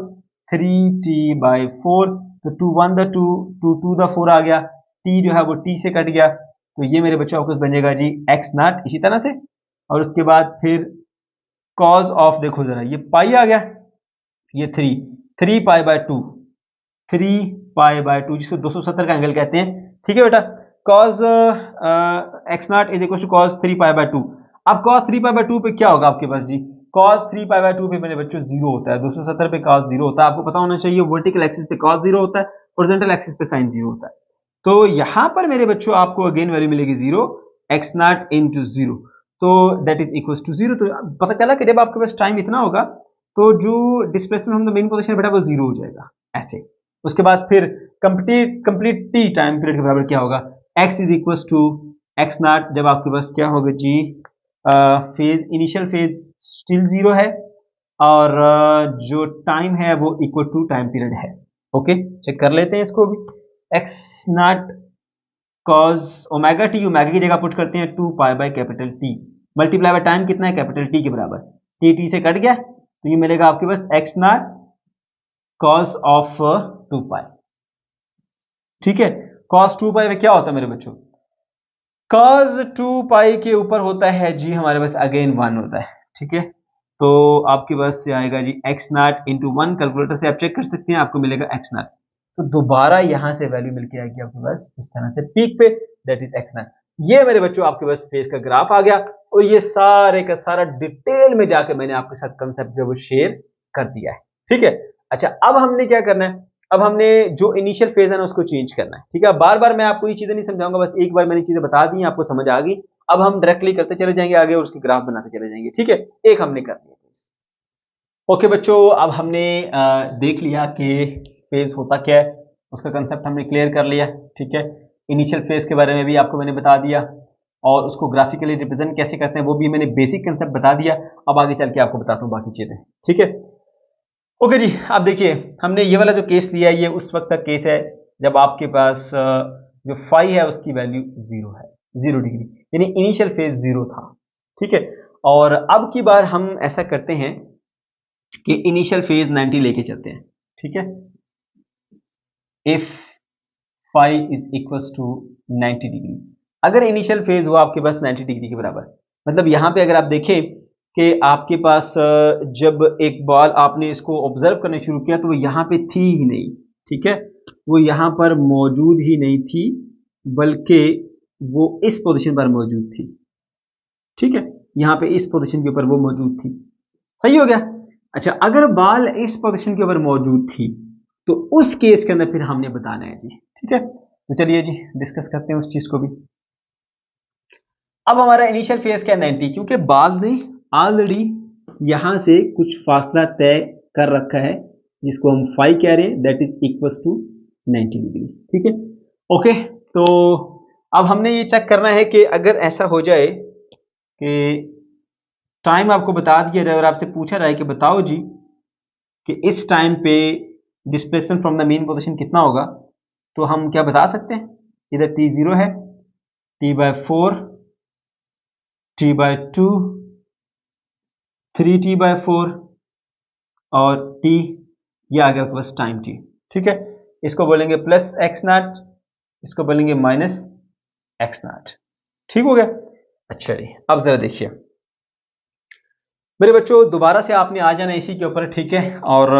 A: 3t/4, तो 2 1 2, 2 2 4 आ गया, t जो है वो t से कट गया, तो ये मेरे बच्चों आपको बनेगा जी x नॉट इसी तरह से। और उसके बाद फिर cos ऑफ, देखो जरा ये पाई आ गया, ये 3π/2, 3π/2 जिसको 270 का एंगल कहते हैं, ठीक है बेटा। cos x not is equal to cos 3π/2। अब cos 3π/2 पे क्या होगा आपके पास जी, cos 3π/2 पे मेरे बच्चों 0 होता है, 270 पे cos 0 होता है, आपको पता होना चाहिए। वर्टिकल एक्सिस पे cos 0 होता है, हॉरिजॉन्टल एक्सिस पे sin 0 होता है। तो यहां पर मेरे बच्चों आपको अगेन वैल्यू मिलेगी 0, x नॉट इंटू 0, तो दैट इज इक्वल टू 0। तो पता चला कि जब आपके पास टाइम इतना होगा तो जो displacement from the main position बेटा वो 0 हो जाएगा ऐसे। उसके बाद फिर कंप्लीट टी टाइम पीरियड के बराबर क्या होगा, x is equal to x not, जब आपके पास क्या होगा जी फेज, इनिशियल फेज स्टिल 0 है, और जो टाइम है वो इक्वल टू टाइम पीरियड है। ओके चेक कर लेते हैं इसको भी, x not cos omega t, omega की जगह पुट करते हैं 2π/T मल्टीप्लाई बाय टाइम कितना है, कैपिटल T के बराबर, t से कट गया, तो ये मिलेगा आपके पास x नॉट cos ऑफ 2π, ठीक है। cos 2π में क्या होता है मेरे बच्चों, cos 2π के ऊपर होता है जी हमारे पास अगेन 1 होता है, ठीक है। तो आपके पास आएगा जी x नॉट इंटू 1, कैलकुलेटर से आप चेक कर सकते हैं, आपको मिलेगा x नॉट। तो दोबारा यहां से वैल्यू मिलके आएगी आपके पास इस तरह से पीक पे, दैट इज x नॉट। ये मेरे बच्चों आपके पास फेज का ग्राफ आ गया, और ये सारे का सारा डिटेल में जाके मैंने आपके साथ कंसेप्ट जो वो शेयर कर दिया है, ठीक है। अच्छा अब हमने क्या करना है, अब हमने जो इनिशियल फेज है ना उसको चेंज करना है, ठीक है। बार बार मैं आपको ये चीजें नहीं समझाऊंगा, बस एक बार मैंने चीजें बता दी, आपको समझ आ गई। अब हम डायरेक्टली करते चले जाएंगे आगे और उसके ग्राफ बनाते चले जाएंगे, ठीक है। एक हमने कर लिया। ओके बच्चों, अब हमने देख लिया कि फेज होता क्या है, उसका कंसेप्ट हमने क्लियर कर लिया, ठीक है। इनिशियल फेज के बारे में भी आपको मैंने बता दिया, और उसको ग्राफिकली रिप्रेजेंट कैसे करते हैं वो भी मैंने बेसिक कंसेप्ट बता दिया। अब आगे चल के आपको बताता हूँ बाकी चीजें, ठीक है। ओके जी, आप देखिए हमने ये वाला जो केस लिया है ये उस वक्त का केस है जब आपके पास जो फाई है उसकी वैल्यू 0 है, 0 डिग्री, यानी इनिशियल फेज 0 था, ठीक है। और अब की बार हम ऐसा करते हैं कि इनिशियल फेज 90 लेके चलते हैं, ठीक है। If phi is equal to 90 degree, अगर इनिशियल फेज हुआ आपके पास 90 डिग्री के बराबर, मतलब यहां पे अगर आप देखें कि आपके पास जब एक बॉल आपने इसको ऑब्जर्व करना शुरू किया तो वो यहां पे थी ही नहीं, ठीक है, वो यहां पर मौजूद ही नहीं थी, बल्कि वो इस पोजीशन पर मौजूद थी, ठीक है, यहां पे इस पोजीशन के ऊपर वो मौजूद थी। सही हो गया। अच्छा, अगर बॉल इस पोजीशन के ऊपर मौजूद थी तो उस केस के अंदर फिर हमने बताना है जी, ठीक है। तो चलिए जी डिस्कस करते हैं उस चीज को भी। अब हमारा इनिशियल फेज क्या है 90, क्योंकि बॉल ने ऑलरेडी यहां से कुछ फासला तय कर रखा है जिसको हम फाई कह रहे हैं, that is equal to 90 degree, ठीक है। ओके, तो अब हमने ये चेक करना है कि अगर ऐसा हो जाए कि टाइम आपको बता दिया जाए और आपसे पूछा जाए कि बताओ जी कि इस टाइम पे displacement from the main position कितना होगा, तो हम क्या बता सकते हैं, इधर t0 है, t/4, t/2, 3t/4 और t, ये आ गया बस टाइम t, ठीक है। इसको बोलेंगे प्लस एक्स नाट, इसको बोलेंगे माइनस एक्स नाट, ठीक हो गया। अच्छा जी, अब जरा देखिए मेरे बच्चों, दोबारा से आपने आ जाना इसी के ऊपर, ठीक है। और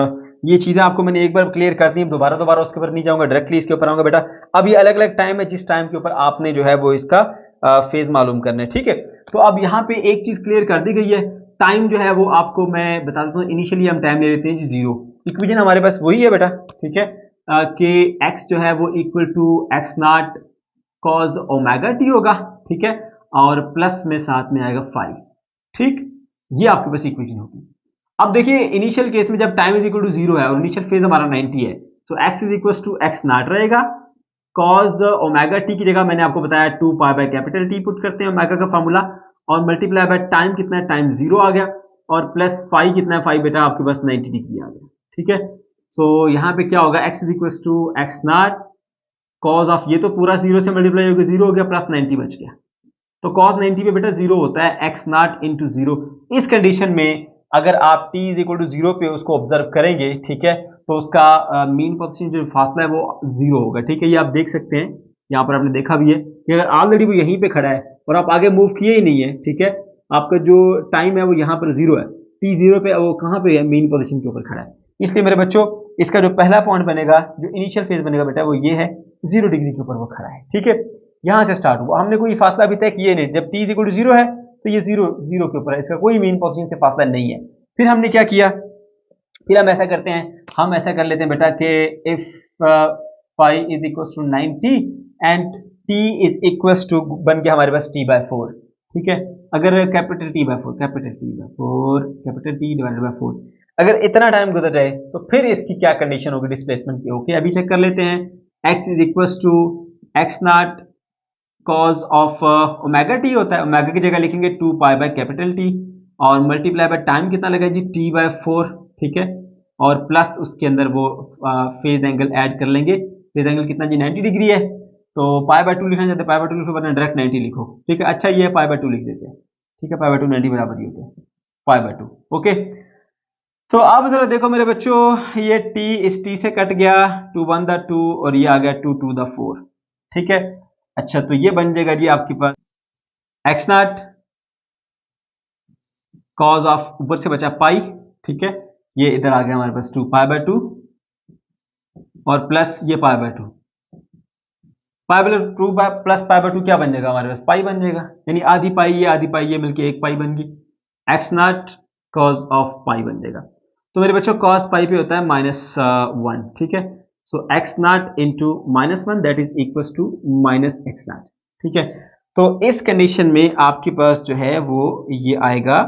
A: ये चीजें आपको मैंने एक बार क्लियर कर दी, दोबारा उसके ऊपर नहीं जाऊंगा, डायरेक्टली इसके ऊपर आऊंगा बेटा। अब ये अलग अलग टाइम है जिस टाइम के ऊपर आपने जो है वो इसका फेज मालूम करना है, ठीक है। तो अब यहाँ पे एक चीज क्लियर कर दी गई है, टाइम जो है वो आपको मैं बता देता हूँ। इनिशियली हम टाइम ले लेते हैं जी 0, इक्वेशन हमारे पास वही है बेटा, ठीक है, कि x जो है वो equal to x not cos omega t होगा, ठीक है, और प्लस में साथ में आएगा 5, ठीक, ये आपके पास इक्वेशन होगी। अब देखिए इनिशियल केस में जब टाइम इज इक्वल टू 0 है और इनिशियल फेज हमारा 90 है, तो x is equal to x not रहेगा, कॉज ओमेगा टी की जगह मैंने आपको बताया 2 pi by capital t put करते हैं ओमेगा का फॉर्मूला, और मल्टीप्लाई बाय टाइम कितना है, टाइम 0 आ गया, और प्लस 5 कितना है, 5 बेटा आपके पास 90 डिग्री आ गया, ठीक है। सो यहाँ पे क्या होगा, x is equal to x not cos of, ये तो पूरा 0 से मल्टीप्लाई होकर 0 हो गया, प्लस 90 बच गया, तो कॉस 90 पे बेटा 0 होता है, एक्स नॉट इंटू 0। इस कंडीशन में अगर आप t इज इक्वल टू 0 पे उसको ऑब्जर्व करेंगे, ठीक है, तो उसका मीन पोजीशन जो फासला है वो 0 होगा, ठीक है। ये आप देख सकते हैं, यहाँ पर आपने देखा भी है कि अगर ऑलरेडी वो यहीं पे खड़ा है और आप आगे मूव किए ही नहीं है, ठीक है, आपका जो टाइम है वो यहाँ पर 0 है, t0 पे वो कहाँ पे है, मीन पोजीशन के ऊपर खड़ा है। इसलिए मेरे बच्चों इसका जो पहला पॉइंट बनेगा, जो इनिशियल फेज बनेगा बेटा, वो ये है 0 डिग्री के ऊपर वो खड़ा है, ठीक है। यहां से स्टार्ट हुआ, हमने कोई फासला अभी तय किए नहीं, जब t इज इक्वल टू 0 है तो ये 0 के ऊपर है, इसका कोई मीन पोजीशन से फासला नहीं है। फिर हमने क्या किया, फिर हम ऐसा करते हैं, हम ऐसा कर लेते हैं बेटा कि if phi is equal to 90 and t is equal to बन गया हमारे पास t/4, ठीक है। अगर कैपिटल t/4 डिवाइडेड बाय 4 अगर इतना टाइम गुजर जाए तो फिर इसकी क्या कंडीशन होगी डिस्प्लेसमेंट की। ओके, अभी चेक कर लेते हैं, x is equal to x not cos of omega T होता है, ओमेगा की जगह लिखेंगे 2 पाई बाय कैपिटल टी, और मल्टीप्लाई बाय टाइम कितना लगा जी t/4, ठीक है, और प्लस उसके अंदर वो फेज एंगल ऐड कर लेंगे, फेज एंगल कितना जी 90 डिग्री है, तो π/2 लिखना चाहते हैं, π/2 लिखो वरना डायरेक्ट 90 लिखो, ठीक है। अच्छा ये π/2 लिख देते हैं, ठीक है, π/2 90 बराबर ही होते हैं, π/2। ओके, तो अब जरा देखो मेरे बच्चों, ये t इस t से कट गया, 2 1 द 2 और ये आ गया 2 2 द 4, ठीक है। अच्छा, तो ये बन जाएगा जी आपके पास एक्स नॉट कॉज ऑफ, ऊपर से बचा पाई, ठीक है, ये इधर आ गया हमारे पास 2 π/2 और प्लस ये π/2, π/2 प्लस π/2 क्या बन जाएगा हमारे पास, पाई बन जाएगा, यानी आधी पाई ये मिलके एक पाई बन गई, एक्स नॉट कॉज ऑफ पाई बन जाएगा। तो मेरे बच्चों कॉस पाई पे होता है -1, ठीक है। So x not into -1 that is equal to minus x naught, ठीक है। तो इस कंडीशन में आपके पास जो है वो ये आएगा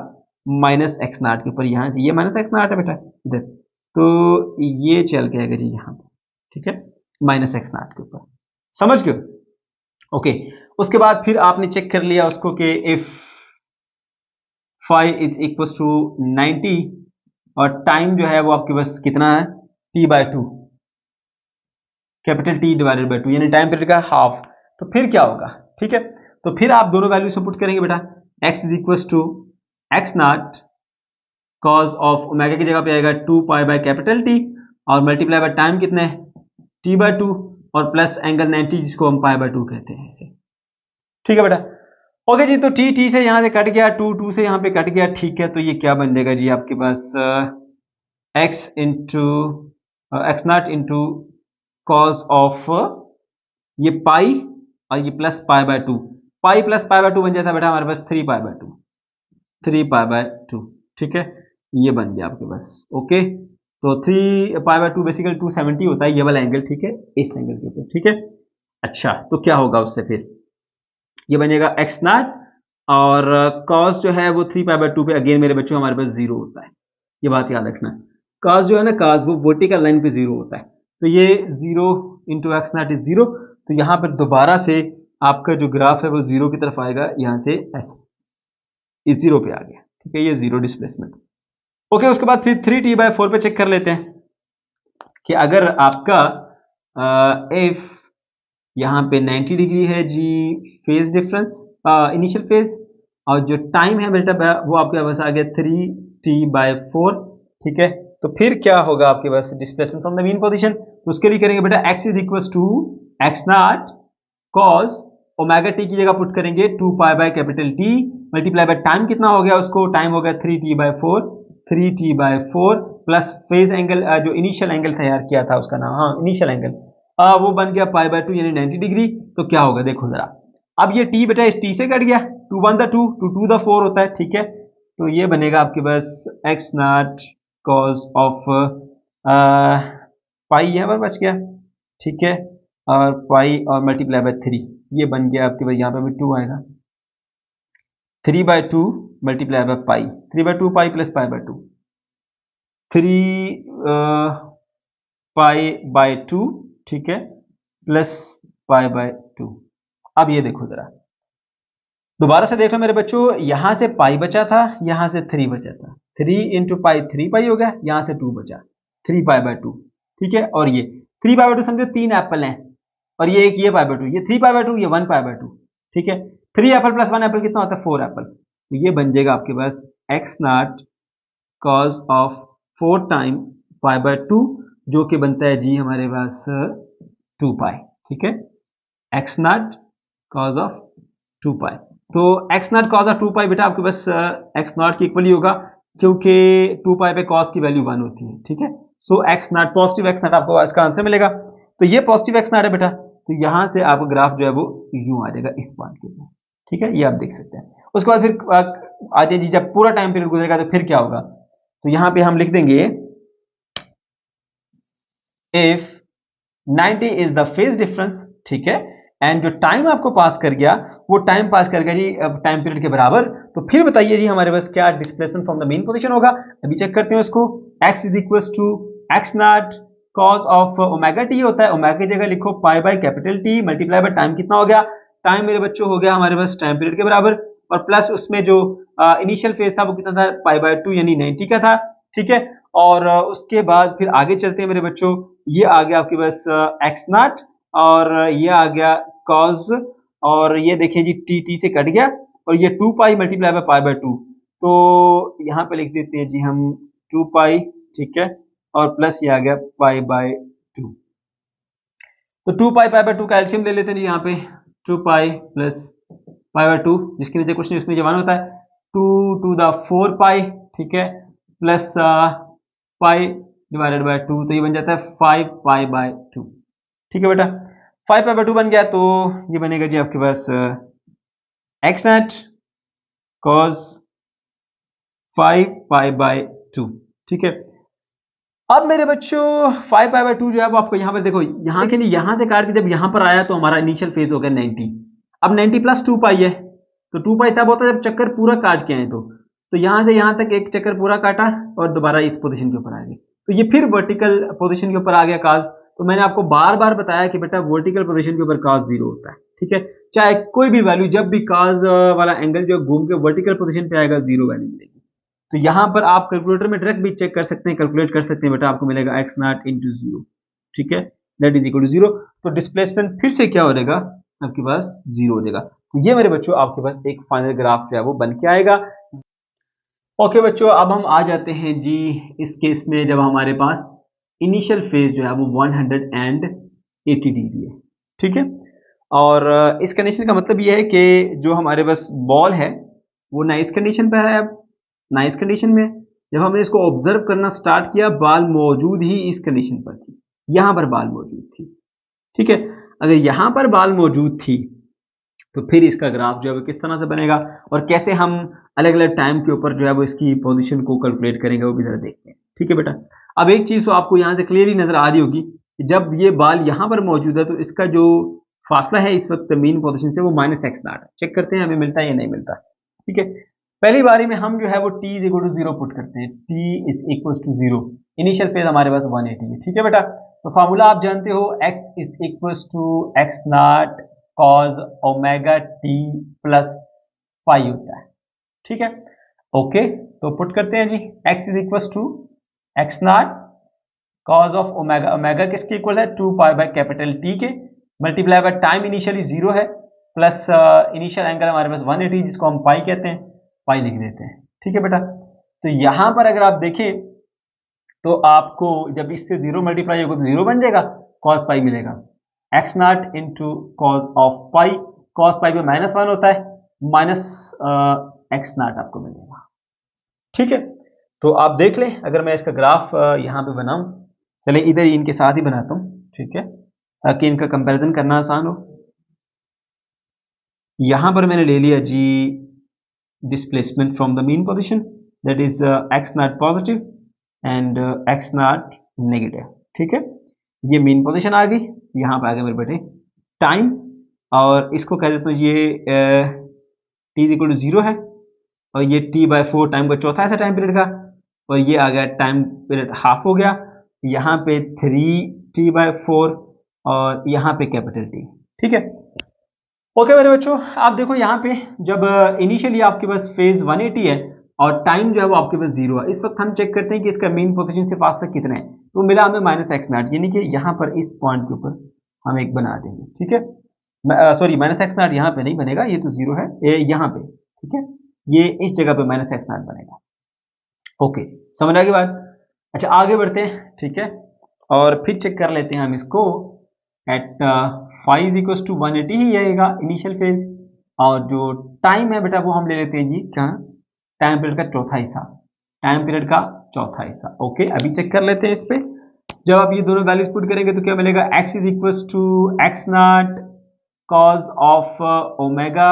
A: माइनस एक्स नॉट के ऊपर, यहां से ये माइनस एक्स नॉट है बेटा इधर, तो ये चल के आएगा जी यहाँ पर, ठीक है, माइनस एक्स नॉट के ऊपर, समझ गए। ओके, उसके बाद फिर आपने चेक कर लिया उसको कि if phi is equal to 90 और टाइम जो है वो आपके पास कितना है t/2, capital T divided by 2, यानी टाइम पीरियड का हाफ। तो फिर क्या होगा, ठीक है, तो फिर आप दोनों वैल्यूज पुट करेंगे बेटा, x is equal to x not cos of omega की जगह पे आएगा 2 पाई बाय कैपिटल T और मल्टीप्लाई बाय टाइम कितने t/2 और प्लस एंगल 90 जिसको हम π/2 कहते हैं ऐसे, ठीक है बेटा। ओके जी, तो t से यहां से कट गया, 2 से यहां पे कट गया, ठीक है, तो ये क्या बन जाएगा जी आपके पास x into x not into cos of ये पाई और ये प्लस π/2, पाई प्लस π/2 बन जाता है बेटा हमारे पास 3π/2, 3π/2, ठीक है, ये बन गया आपके पास। ओके, तो 3π/2 बेसिकली 270 होता है ये वाला एंगल, ठीक है, इस एंगल के ऊपर, ठीक है। अच्छा, तो क्या होगा उससे, फिर ये बनेगा एक्स नॉट और कॉस जो है वो 3π/2 पे अगेन मेरे बच्चों हमारे पास जीरो होता है, ये बात याद रखना। कॉस जो है ना, कॉस वो वर्टिकल लाइन पे जीरो होता है, तो ये 0 इंटू एक्स नॉट इज 0, तो यहां पर दोबारा से आपका जो ग्राफ है वो जीरो की तरफ आएगा, यहां से ऐसे इस जीरो पे आ गया, ठीक है, ये जीरो डिस्प्लेसमेंट। ओके, उसके बाद फिर 3t/4 पे चेक कर लेते हैं कि अगर आपका इफ यहां पे 90 डिग्री है जी फेज डिफरेंस, इनिशियल फेज, और जो टाइम है बेटा वो आपके पास आ गया 3t/4, ठीक है, तो फिर क्या होगा आपके पास displacement from the mean position, तो उसके लिए करेंगे बेटा x is equal to x not cos omega t की जगह पुट करेंगे 2 pi by capital T multiply by time कितना हो गया, उसको टाइम हो गया 3t/4 प्लस फेज एंगल जो इनिशियल एंगल तैयार किया था उसका नाम, हाँ इनिशियल एंगल, वो बन गया π/2 यानी 90 डिग्री। तो क्या होगा देखो जरा, अब ये t बेटा इस t से कट गया, 2 1 2 2 2 the 4 होता है, ठीक है, तो ये बनेगा आपके पास x नॉट कॉज ऑफ पाई यहाँ पर बच गया, ठीक है, और पाई और मल्टीप्लाई बाय 3, ये बन गया आपके पास, यहाँ पे भी 2 आएगा, 3/2 multiply by pi, 3/2 pi plus π/2, 3 π/2, ठीक है, प्लस π/2। अब ये देखो जरा, दोबारा से देख लो मेरे बच्चों, यहां से पाई बचा था, यहां से 3 बचा था, 3 इंटू पाई 3 पाई हो गया, यहां से 2 बचा, 3π/2, ठीक है, और ये 3π/2 समझो 3 एप्पल हैं, और ये एक ये π/2, ये 3π/2, ये 1π/2, ठीक है, 3 एप्पल प्लस 1 एप्पल कितना होता है 4 एप्पल, तो ये बन जाएगा आपके पास x not cos of 4 time π/2 जो कि बनता है जी हमारे पास 2 पाई, ठीक है, एक्स नॉट कॉज ऑफ 2 पाई, तो एक्स नॉट कॉज ऑफ 2 पाई बेटा आपके पास एक्स नॉट की इक्वली होगा, क्योंकि 2 पाई पे कॉस की वैल्यू 1 होती है, ठीक है, so x naught positive x naught आपको इसका आंसर मिलेगा, तो ये पॉजिटिव एक्स नॉट है बेटा, तो यहां से आपका ग्राफ जो है वो यूं आ जाएगा इस पॉइंट के ऊपर, ठीक है, ये आप देख सकते हैं। उसके बाद फिर आ जाइए, जब पूरा टाइम पीरियड गुजरेगा तो फिर क्या होगा, तो यहां पे हम लिख देंगे if 90 is the phase difference, ठीक है, एंड जो टाइम आपको पास कर गया वो टाइम पास कर गया जी टाइम पीरियड के बराबर, तो फिर बताइए जी हमारे पास क्या displacement from the mean position होगा। अभी चेक करते हैं उसको, x is equal to x not cos of omega T होता है, ओमेगा की जगह लिखो pi by capital t multiply by time कितना हो गया, टाइम मेरे बच्चों हो गया हमारे पास टाइम पीरियड के बराबर, और प्लस उसमें जो इनिशियल फेज था वो कितना था π/2 यानी 90 का था, ठीक है, और उसके बाद फिर आगे चलते हैं मेरे बच्चों, ये आ गया आपके पास एक्स नॉट और ये आ गया कॉज, और ये देखिए जी टी से कट गया, और ये 2 पाई मल्टीप्लाई बाय π/2, तो यहाँ पे लिख देते हैं जी हम 2 पाई, ठीक है, और प्लस ये आ गया π/2, तो 2 पाई π/2 का एलसीएम ले लेते हैं जी यहाँ पे, 2 पाई प्लस π/2 जिसके नीचे कुछ नहीं उसमें जवान होता है 2 to the 4 पाई, ठीक है, प्लस पाई डिवाइडेड बाय 2, तो ये बन जाता है 5 π/2, ठीक है बेटा, 5 π/2 बन गया, तो ये बनेगा जी आपके पास एक्स नॉट कॉज 5 π/2, ठीक है। अब मेरे बच्चों 5 π/2 जो है वो आपको यहाँ पर देखो, यहाँ देखिए यहाँ से काट के जब यहाँ पर आया तो हमारा इनिशियल फेज हो गया 90, अब 90 प्लस 2 पाई है, तो 2 पाई तब होता है जब चक्कर पूरा काट के आए, तो यहाँ से यहाँ तक एक चक्कर पूरा काटा और दोबारा इस पोजीशन के ऊपर आ गए, तो ये फिर वर्टिकल पोजीशन के ऊपर आ गया काज, तो मैंने आपको बार बार बताया कि बेटा वर्टिकल पोजीशन के ऊपर काज 0 होता है, ठीक है, चाहे कोई भी वैल्यू, जब भी cos वाला एंगल जो घूम के वर्टिकल पोजीशन पे आएगा 0 वैल्यू मिलेगी। तो यहाँ पर आप कैलकुलेटर में डायरेक्ट भी चेक कर सकते हैं, कैलकुलेट कर सकते हैं बेटा, आपको मिलेगा x नॉट इंटू 0, ठीक है, दैट इज इक्वल टू 0। तो डिस्प्लेसमेंट फिर से क्या हो जाएगा आपके पास 0 हो जाएगा। तो ये मेरे बच्चों आपके पास एक फाइनल ग्राफ जो है वो बन के आएगा। ओके बच्चों, अब हम आ जाते हैं जी इस केस में जब हमारे पास इनिशियल फेज जो है वो 180 डिग्री है, ठीक है। और इस कंडीशन का मतलब ये है कि जो हमारे पास बॉल है वो नाइस कंडीशन पर है। अब नाइस कंडीशन में जब हमने इसको ऑब्जर्व करना स्टार्ट किया, बाल मौजूद ही इस कंडीशन पर थी, यहां पर बाल मौजूद थी, ठीक है। अगर यहां पर बाल मौजूद थी तो फिर इसका ग्राफ जो है वो किस तरह से बनेगा और कैसे हम अलग अलग टाइम के ऊपर जो है वो इसकी पोजीशन को कैलकुलेट करेंगे, वो भी जरा देखते हैं, ठीक है बेटा। अब एक चीज तो आपको यहां से क्लियरली नजर आ रही होगी कि जब ये बाल यहां पर मौजूद है तो इसका जो फासला है इस वक्त मीन पोजीशन से वो -x नॉट है। चेक करते हैं हमें मिलता है या नहीं मिलता, ठीक है। पहली बारी में हम जो है वो t is equal to 0 put करते हैं, t is equal to 0, initial phase हमारे पास 180 है, ठीक है बेटा। तो फार्मूला आप जानते हो, x is equal to x not cos omega t plus pi होता है, ठीक है। ओके, तो पुट करते हैं जी, x is equal to x not cos of omega, omega किसके इक्वल है 2 पाई बाय कैपिटल T के, मल्टीप्लाई बाय टाइम इनिशियली 0 है, प्लस इनिशियल एंगल हमारे पास 180 जिसको हम पाई कहते हैं, पाई लिख देते हैं, ठीक है बेटा। तो यहां पर अगर आप देखें तो आपको जब इससे 0 मल्टीप्लाई होगा तो 0 बन जाएगा, cos पाई मिलेगा, x not into cos of pi, cos पाई पे -1 होता है, माइनस x नॉट आपको मिलेगा, ठीक है। तो आप देख लें, अगर मैं इसका ग्राफ यहाँ पे बनाऊं, चले इधर ही इनके साथ ही बनाता हूं, ठीक है, ताकि इनका कंपैरिजन करना आसान हो। यहां पर मैंने ले लिया जी displacement from the mean position, that is x naught positive and x naught negative, ठीक है। ये मीन पोजीशन आ गई, यहां पर आ गया मेरे बेटे टाइम, और इसको कह देता हूँ ये t इज इक्वल टू 0 है, और ये t/4 टाइम का चौथा ऐसा टाइम पीरियड का, और ये आ गया टाइम पीरियड हाफ हो गया, यहाँ पे 3t/4 और यहाँ पे कैपिटल T, ठीक है। ओके मेरे बच्चों, आप देखो यहाँ पे जब इनिशियली आपके पास फेज 180 है और टाइम जो है वो आपके पास 0 है, इस वक्त हम चेक करते हैं कि इसका मीन पोजीशन से फासला कितना है, तो मिला हमें -x नॉट, यानी कि यहाँ पर इस पॉइंट के ऊपर हम एक बना देंगे, ठीक है। सॉरी, -x नॉट यहाँ पे नहीं बनेगा, ये तो 0 है, यहाँ पे, ठीक है, ये इस जगह पे -x नॉट बनेगा। ओके, समझ आ गई बात। अच्छा आगे बढ़ते हैं, ठीक है, और फिर चेक कर लेते हैं हम इसको at phi is equal to 180 ही आएगा इनिशियल फेज, और जो टाइम है बेटा वो हम ले लेते हैं जी क्या, टाइम पीरियड का चौथा हिस्सा, टाइम पीरियड का चौथा हिस्सा। ओके, अभी चेक कर लेते हैं इस पे, जब आप ये दोनों वैल्यूज पुट करेंगे तो क्या मिलेगा, x is equal to x naught cos of omega,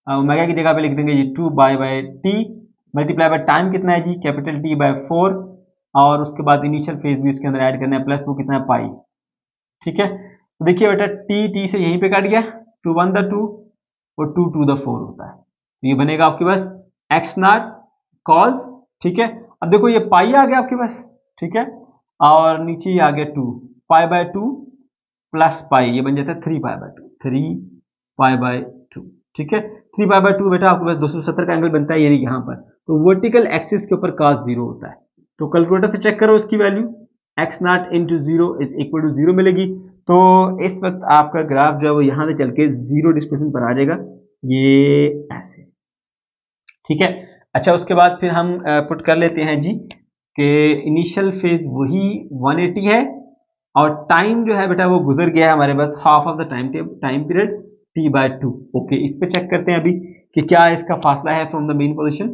A: omega की जगह पे लिख देंगे जी 2 by T, multiply by time कितना है जी कैपिटल T/4, और उसके बाद इनिशियल फेज भी उसके अंदर ऐड करना है, प्लस वो कितना है पाई, ठीक है। तो देखिए बेटा t से यहीं पे कट गया, 2 1 2 और 2 2 4 होता है, तो ये बनेगा आपके पास x नॉट कॉज, ठीक है। अब देखो ये पाई आ गया आपके पास, ठीक है, और नीचे ही आ गया 2 पाई/2 प्लस पाई, ये बन जाता है 3 पाई/2, ठीक है। 3 पाई/2 बेटा आपके पास 270 का एंगल बनता है, यानी यहाँ पर, तो वर्टिकल एक्सिस के ऊपर cos 0 होता है। तो कैलकुलेटर से चेक करो इसकी value, x not into 0 is equal to 0 मिलेगी। तो इस वक्त आपका ग्राफ जो है वो यहाँ से चल के 0 डिस्प्लेसमेंट पर आ जाएगा, ये ऐसे, ठीक है। अच्छा उसके बाद फिर हम पुट कर लेते हैं जी कि इनिशियल फेज वही 180 है, और टाइम जो है बेटा वो गुजर गया है हमारे पास half of the time period T/2। Okay, इस पे चेक करते हैं अभी कि क्या इसका फासला है from the main position,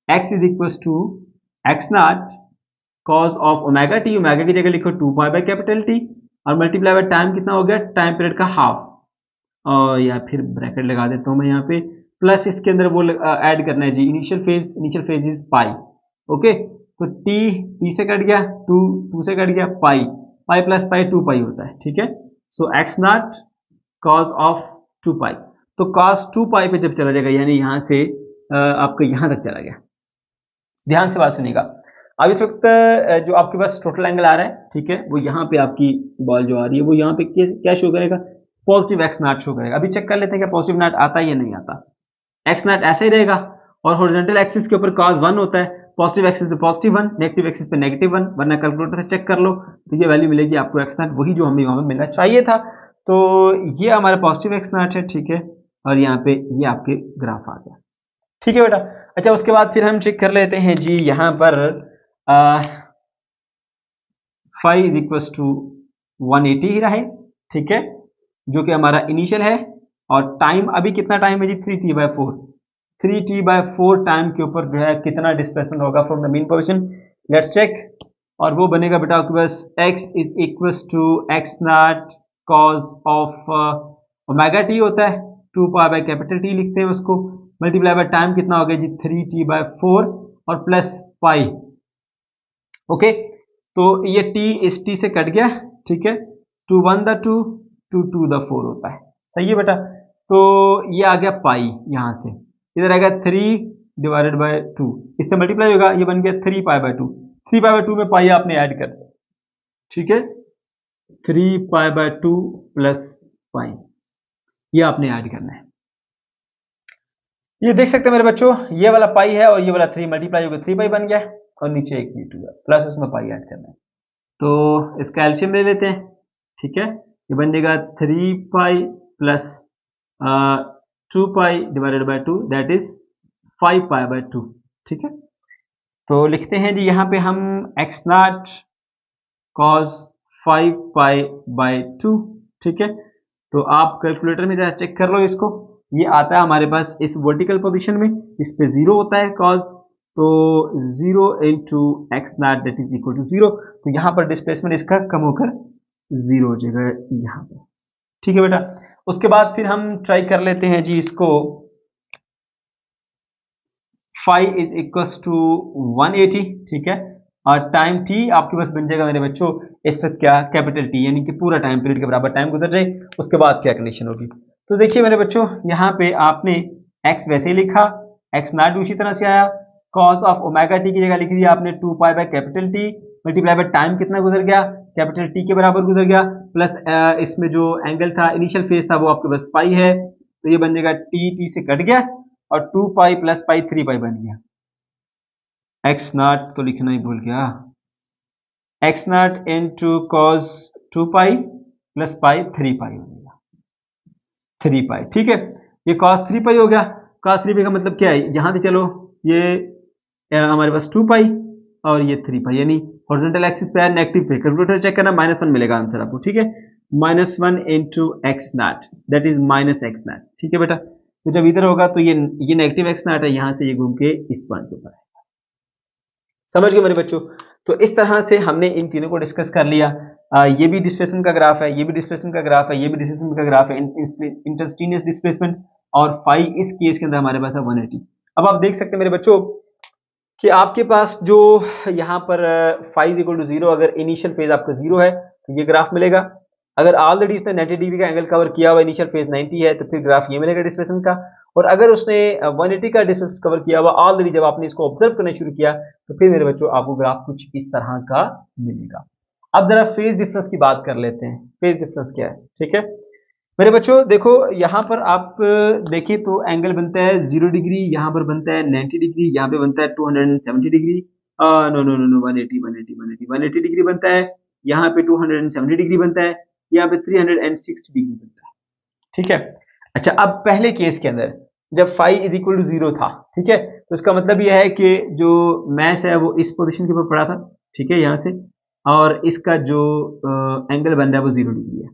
A: x is equal to x naught cos of omega t, omega की जगह लिखो 2 पाई बाय कैपिटल T, और मल्टीप्लाई बाय टाइम कितना हो गया, टाइम पीरियड का हाफ, और या फिर ब्रैकेट लगा देता हूं मैं यहाँ पे, प्लस इसके अंदर वो ऐड करना है जी initial phase is pi. Okay, तो t से कट गया, 2 से कट गया, पाई प्लस पाई 2 पाई होता है, ठीक है। So x naught cos of 2 पाई, तो cos 2 पाई पे जब चला जाएगा, यानी यहां से आपका यहां तक चला गया, ध्यान से बात सुनिएगा। अब इस वक्त जो आपके पास टोटल एंगल आ रहा है, ठीक है, वो यहाँ पे आपकी बॉल जो आ रही है वो यहाँ पे क्या शो करेगा, पॉजिटिव एक्स नॉट शो करेगा। अभी चेक कर लेते हैं क्या पॉजिटिव नॉट आता है या नहीं आता। एक्स नॉट ऐसा ही रहेगा और हॉरिजॉन्टल एक्सिस के ऊपर cos 1 होता है, पॉजिटिव एक्सिस पे पॉजिटिव 1, नेगेटिव एक्सिस पे नेगेटिव 1, वरना कैलकुलेटर से चेक कर लो तो ये वैल्यू मिलेगी आपको एक्स नॉट, वही जो हमें वहां पर मिलना चाहिए था। तो ये हमारा पॉजिटिव एक्स नॉट है, ठीक है, और यहाँ पे ये आपके ग्राफ आ गया, ठीक है बेटा। अच्छा उसके बाद फिर हम चेक कर लेते हैं जी यहाँ पर फाई इज इक्वल टू 180 ही रहे, ठीक है, जो कि हमारा इनिशियल है, और टाइम अभी कितना टाइम है जी 3t/4, 3t/4 टाइम के ऊपर जो है कितना डिस्प्लेसमेंट होगा from the mean position, let's check. और वो बनेगा बेटा आपके पास x is equal to x naught cos of omega T होता है 2π/T लिखते हैं उसको, मल्टीप्लाई बाय टाइम कितना हो गया जी 3t/4 और प्लस पाई, ओके। तो ये t इस t से कट गया, ठीक है, 2 1 द 2 2 2 द 4 होता है, सही है बेटा। तो ये आ गया पाई, यहां से इधर आएगा 3/2, इससे मल्टीप्लाई होगा, ये बन गया 3π/2, 3π/2 में पाई आपने ऐड कर दिया, ठीक है, 3π/2 प्लस पाई ये आपने ऐड करना है। ये देख सकते हैं मेरे बच्चों, ये वाला पाई है और ये वाला 3 मल्टीप्लाई होकर 3 पाई बन गया और नीचे एक v2 है, प्लस उसमें पाई ऐड करना है। तो इसका एलसीएम ले लेते हैं, ठीक है, ये बन जाएगा 3 pi plus 2 pi divided by 2 that is 5π/2, ठीक है। तो लिखते हैं जी यहाँ पे हम x नॉट cos 5π/2, ठीक है। तो आप कैलकुलेटर में जरा चेक कर लो इसको, ये आता है हमारे पास इस वर्टिकल पोजीशन में, इस पे 0 होता है cos, तो 0 into x naught that is equal to 0, तो यहाँ पर डिस्प्लेसमेंट इसका कम होकर 0 हो जाएगा यहाँ पर, ठीक है बेटा। उसके बाद फिर हम ट्राई कर लेते हैं जी इसको, फाई इज इक्वल टू 180, ठीक है, और टाइम t आपके पास बन जाएगा मेरे बच्चों इस वक्त क्या कैपिटल T, यानी कि पूरा टाइम पीरियड के बराबर टाइम गुजर जाए, उसके बाद क्या कंडीशन होगी। तो देखिए मेरे बच्चों यहाँ पे आपने x वैसे ही लिखा, x नॉट उसी तरह से आया, cos ऑफ ओमेगा t की जगह लिख दिया आपने 2π/T मल्टीप्लाई बाय टाइम कितना गुजर गया, कैपिटल T के बराबर गुजर गया, प्लस इसमें जो एंगल था इनिशियल फेज था वो आपके पास पाई है, तो ये बन जाएगा t से कट गया और 2 पाई प्लस पाई 3 पाई बन गया। एक्स नॉट तो लिखना ही भूल गया, x not into cos 2 pi plus pi 3 पाई हो गया, 3 पाई, ठीक है। ये कॉस 3 पाई हो गया, कॉस 3 पाई का मतलब क्या है, यहां से चलो ये हमारे पास 2 पाई और ये 3 पाई, यानी हॉरिजॉन्टल एक्सिस पे है, नेगेटिव पे, कैलकुलेटर से चेक करना -1 मिलेगा आंसर आपको, ठीक है, -1 into x naught that is minus x naught, ठीक है बेटा। तो जब इधर होगा तो ये नेगेटिव एक्स नॉट है, यहां से ये घूम के इस पॉइंट के ऊपर है, समझ गए मेरे बच्चों। तो इस तरह से हमने इन तीनों को डिस्कस कर लिया, ये भी डिस्प्लेसमेंट का ग्राफ है, ये भी डिस्प्लेसमेंट का ग्राफ है, ये भी डिस्प्लेसमेंट का ग्राफ है, इंटरस्टेनियस डिस्प्लेसमेंट, और फाई इस केस के अंदर हमारे पास है 180। अब आप देख सकते हैं मेरे बच्चों कि आपके पास जो यहाँ पर फाई इज इक्वल टू 0, अगर इनिशियल फेज आपका 0 है तो ये ग्राफ मिलेगा, अगर ऑलरेडी इसने 90 डिग्री का एंगल कवर किया हुआ, इनिशियल फेज 90 है, तो फिर ग्राफ ये मिलेगा डिस्प्लेसमेंट का, और अगर उसने 180 का डिस्टेंस कवर किया हुआ ऑलरेडी, जब आपने इसको ऑब्जर्व करना शुरू किया, तो फिर मेरे बच्चों आपको ग्राफ कुछ इस तरह का मिलेगा। अब जरा फेज डिफरेंस की बात कर लेते हैं, फेज डिफरेंस क्या है, ठीक है मेरे बच्चों। देखो यहाँ पर आप देखिए तो एंगल बनता है 0 डिग्री, यहाँ पर बनता है 90 डिग्री, यहाँ पे बनता है 270 degree, no no no no 180 degree बनता है, यहाँ पे 270 डिग्री बनता है, यहाँ पे 360 डिग्री बनता है, ठीक है। अच्छा अब पहले केस के अंदर जब फाई इज इक्वल टू 0 था, ठीक है, तो इसका मतलब यह है कि जो मैश है वो इस पोजीशन के ऊपर पड़ा था, ठीक है, यहाँ से, और इसका जो एंगल बन रहा है वो 0 डिग्री है।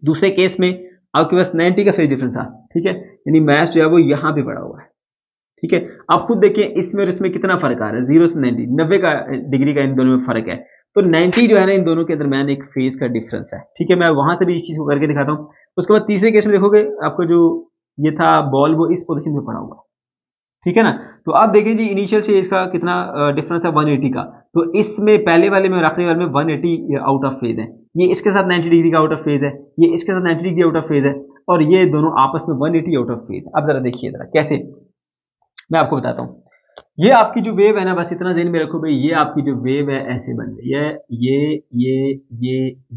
A: दूसरे केस में आपके पास 90 का फेज डिफरेंस था, ठीक है, यानी मैश जो है वो यहाँ पे पड़ा हुआ है, ठीक है। आप खुद देखिए इसमें और इसमें कितना फर्क आ रहा है, 0 से 90 का डिग्री का इन दोनों में फर्क है, तो 90 जो है ना इन दोनों के दरमियान एक फेज का डिफरेंस है, ठीक है। मैं वहां से भी इस चीज को करके दिखाता हूँ। उसके बाद तीसरे केस में देखोगे आपको जो ये था बॉल वो इस पोजीशन पे पड़ा हुआ है, ठीक है ना। तो आप देखें जी इनिशियल से इसका कितना डिफरेंस है 180 का, तो इसमें पहले वाले में और आखिरी वाले में 180 आउट ऑफ फेज है, ये इसके साथ 90 डिग्री का आउट ऑफ फेज है, ये इसके साथ 90 डिग्री आउट ऑफ फेज है, और ये दोनों आपस में 180 आउट ऑफ फेज है। अब जरा देखिए जरा कैसे, मैं आपको बताता हूँ। ये आपकी जो वेव है ना, बस इतना ध्यान में रखो भाई, ये आपकी जो वेव है ऐसे बन रही है,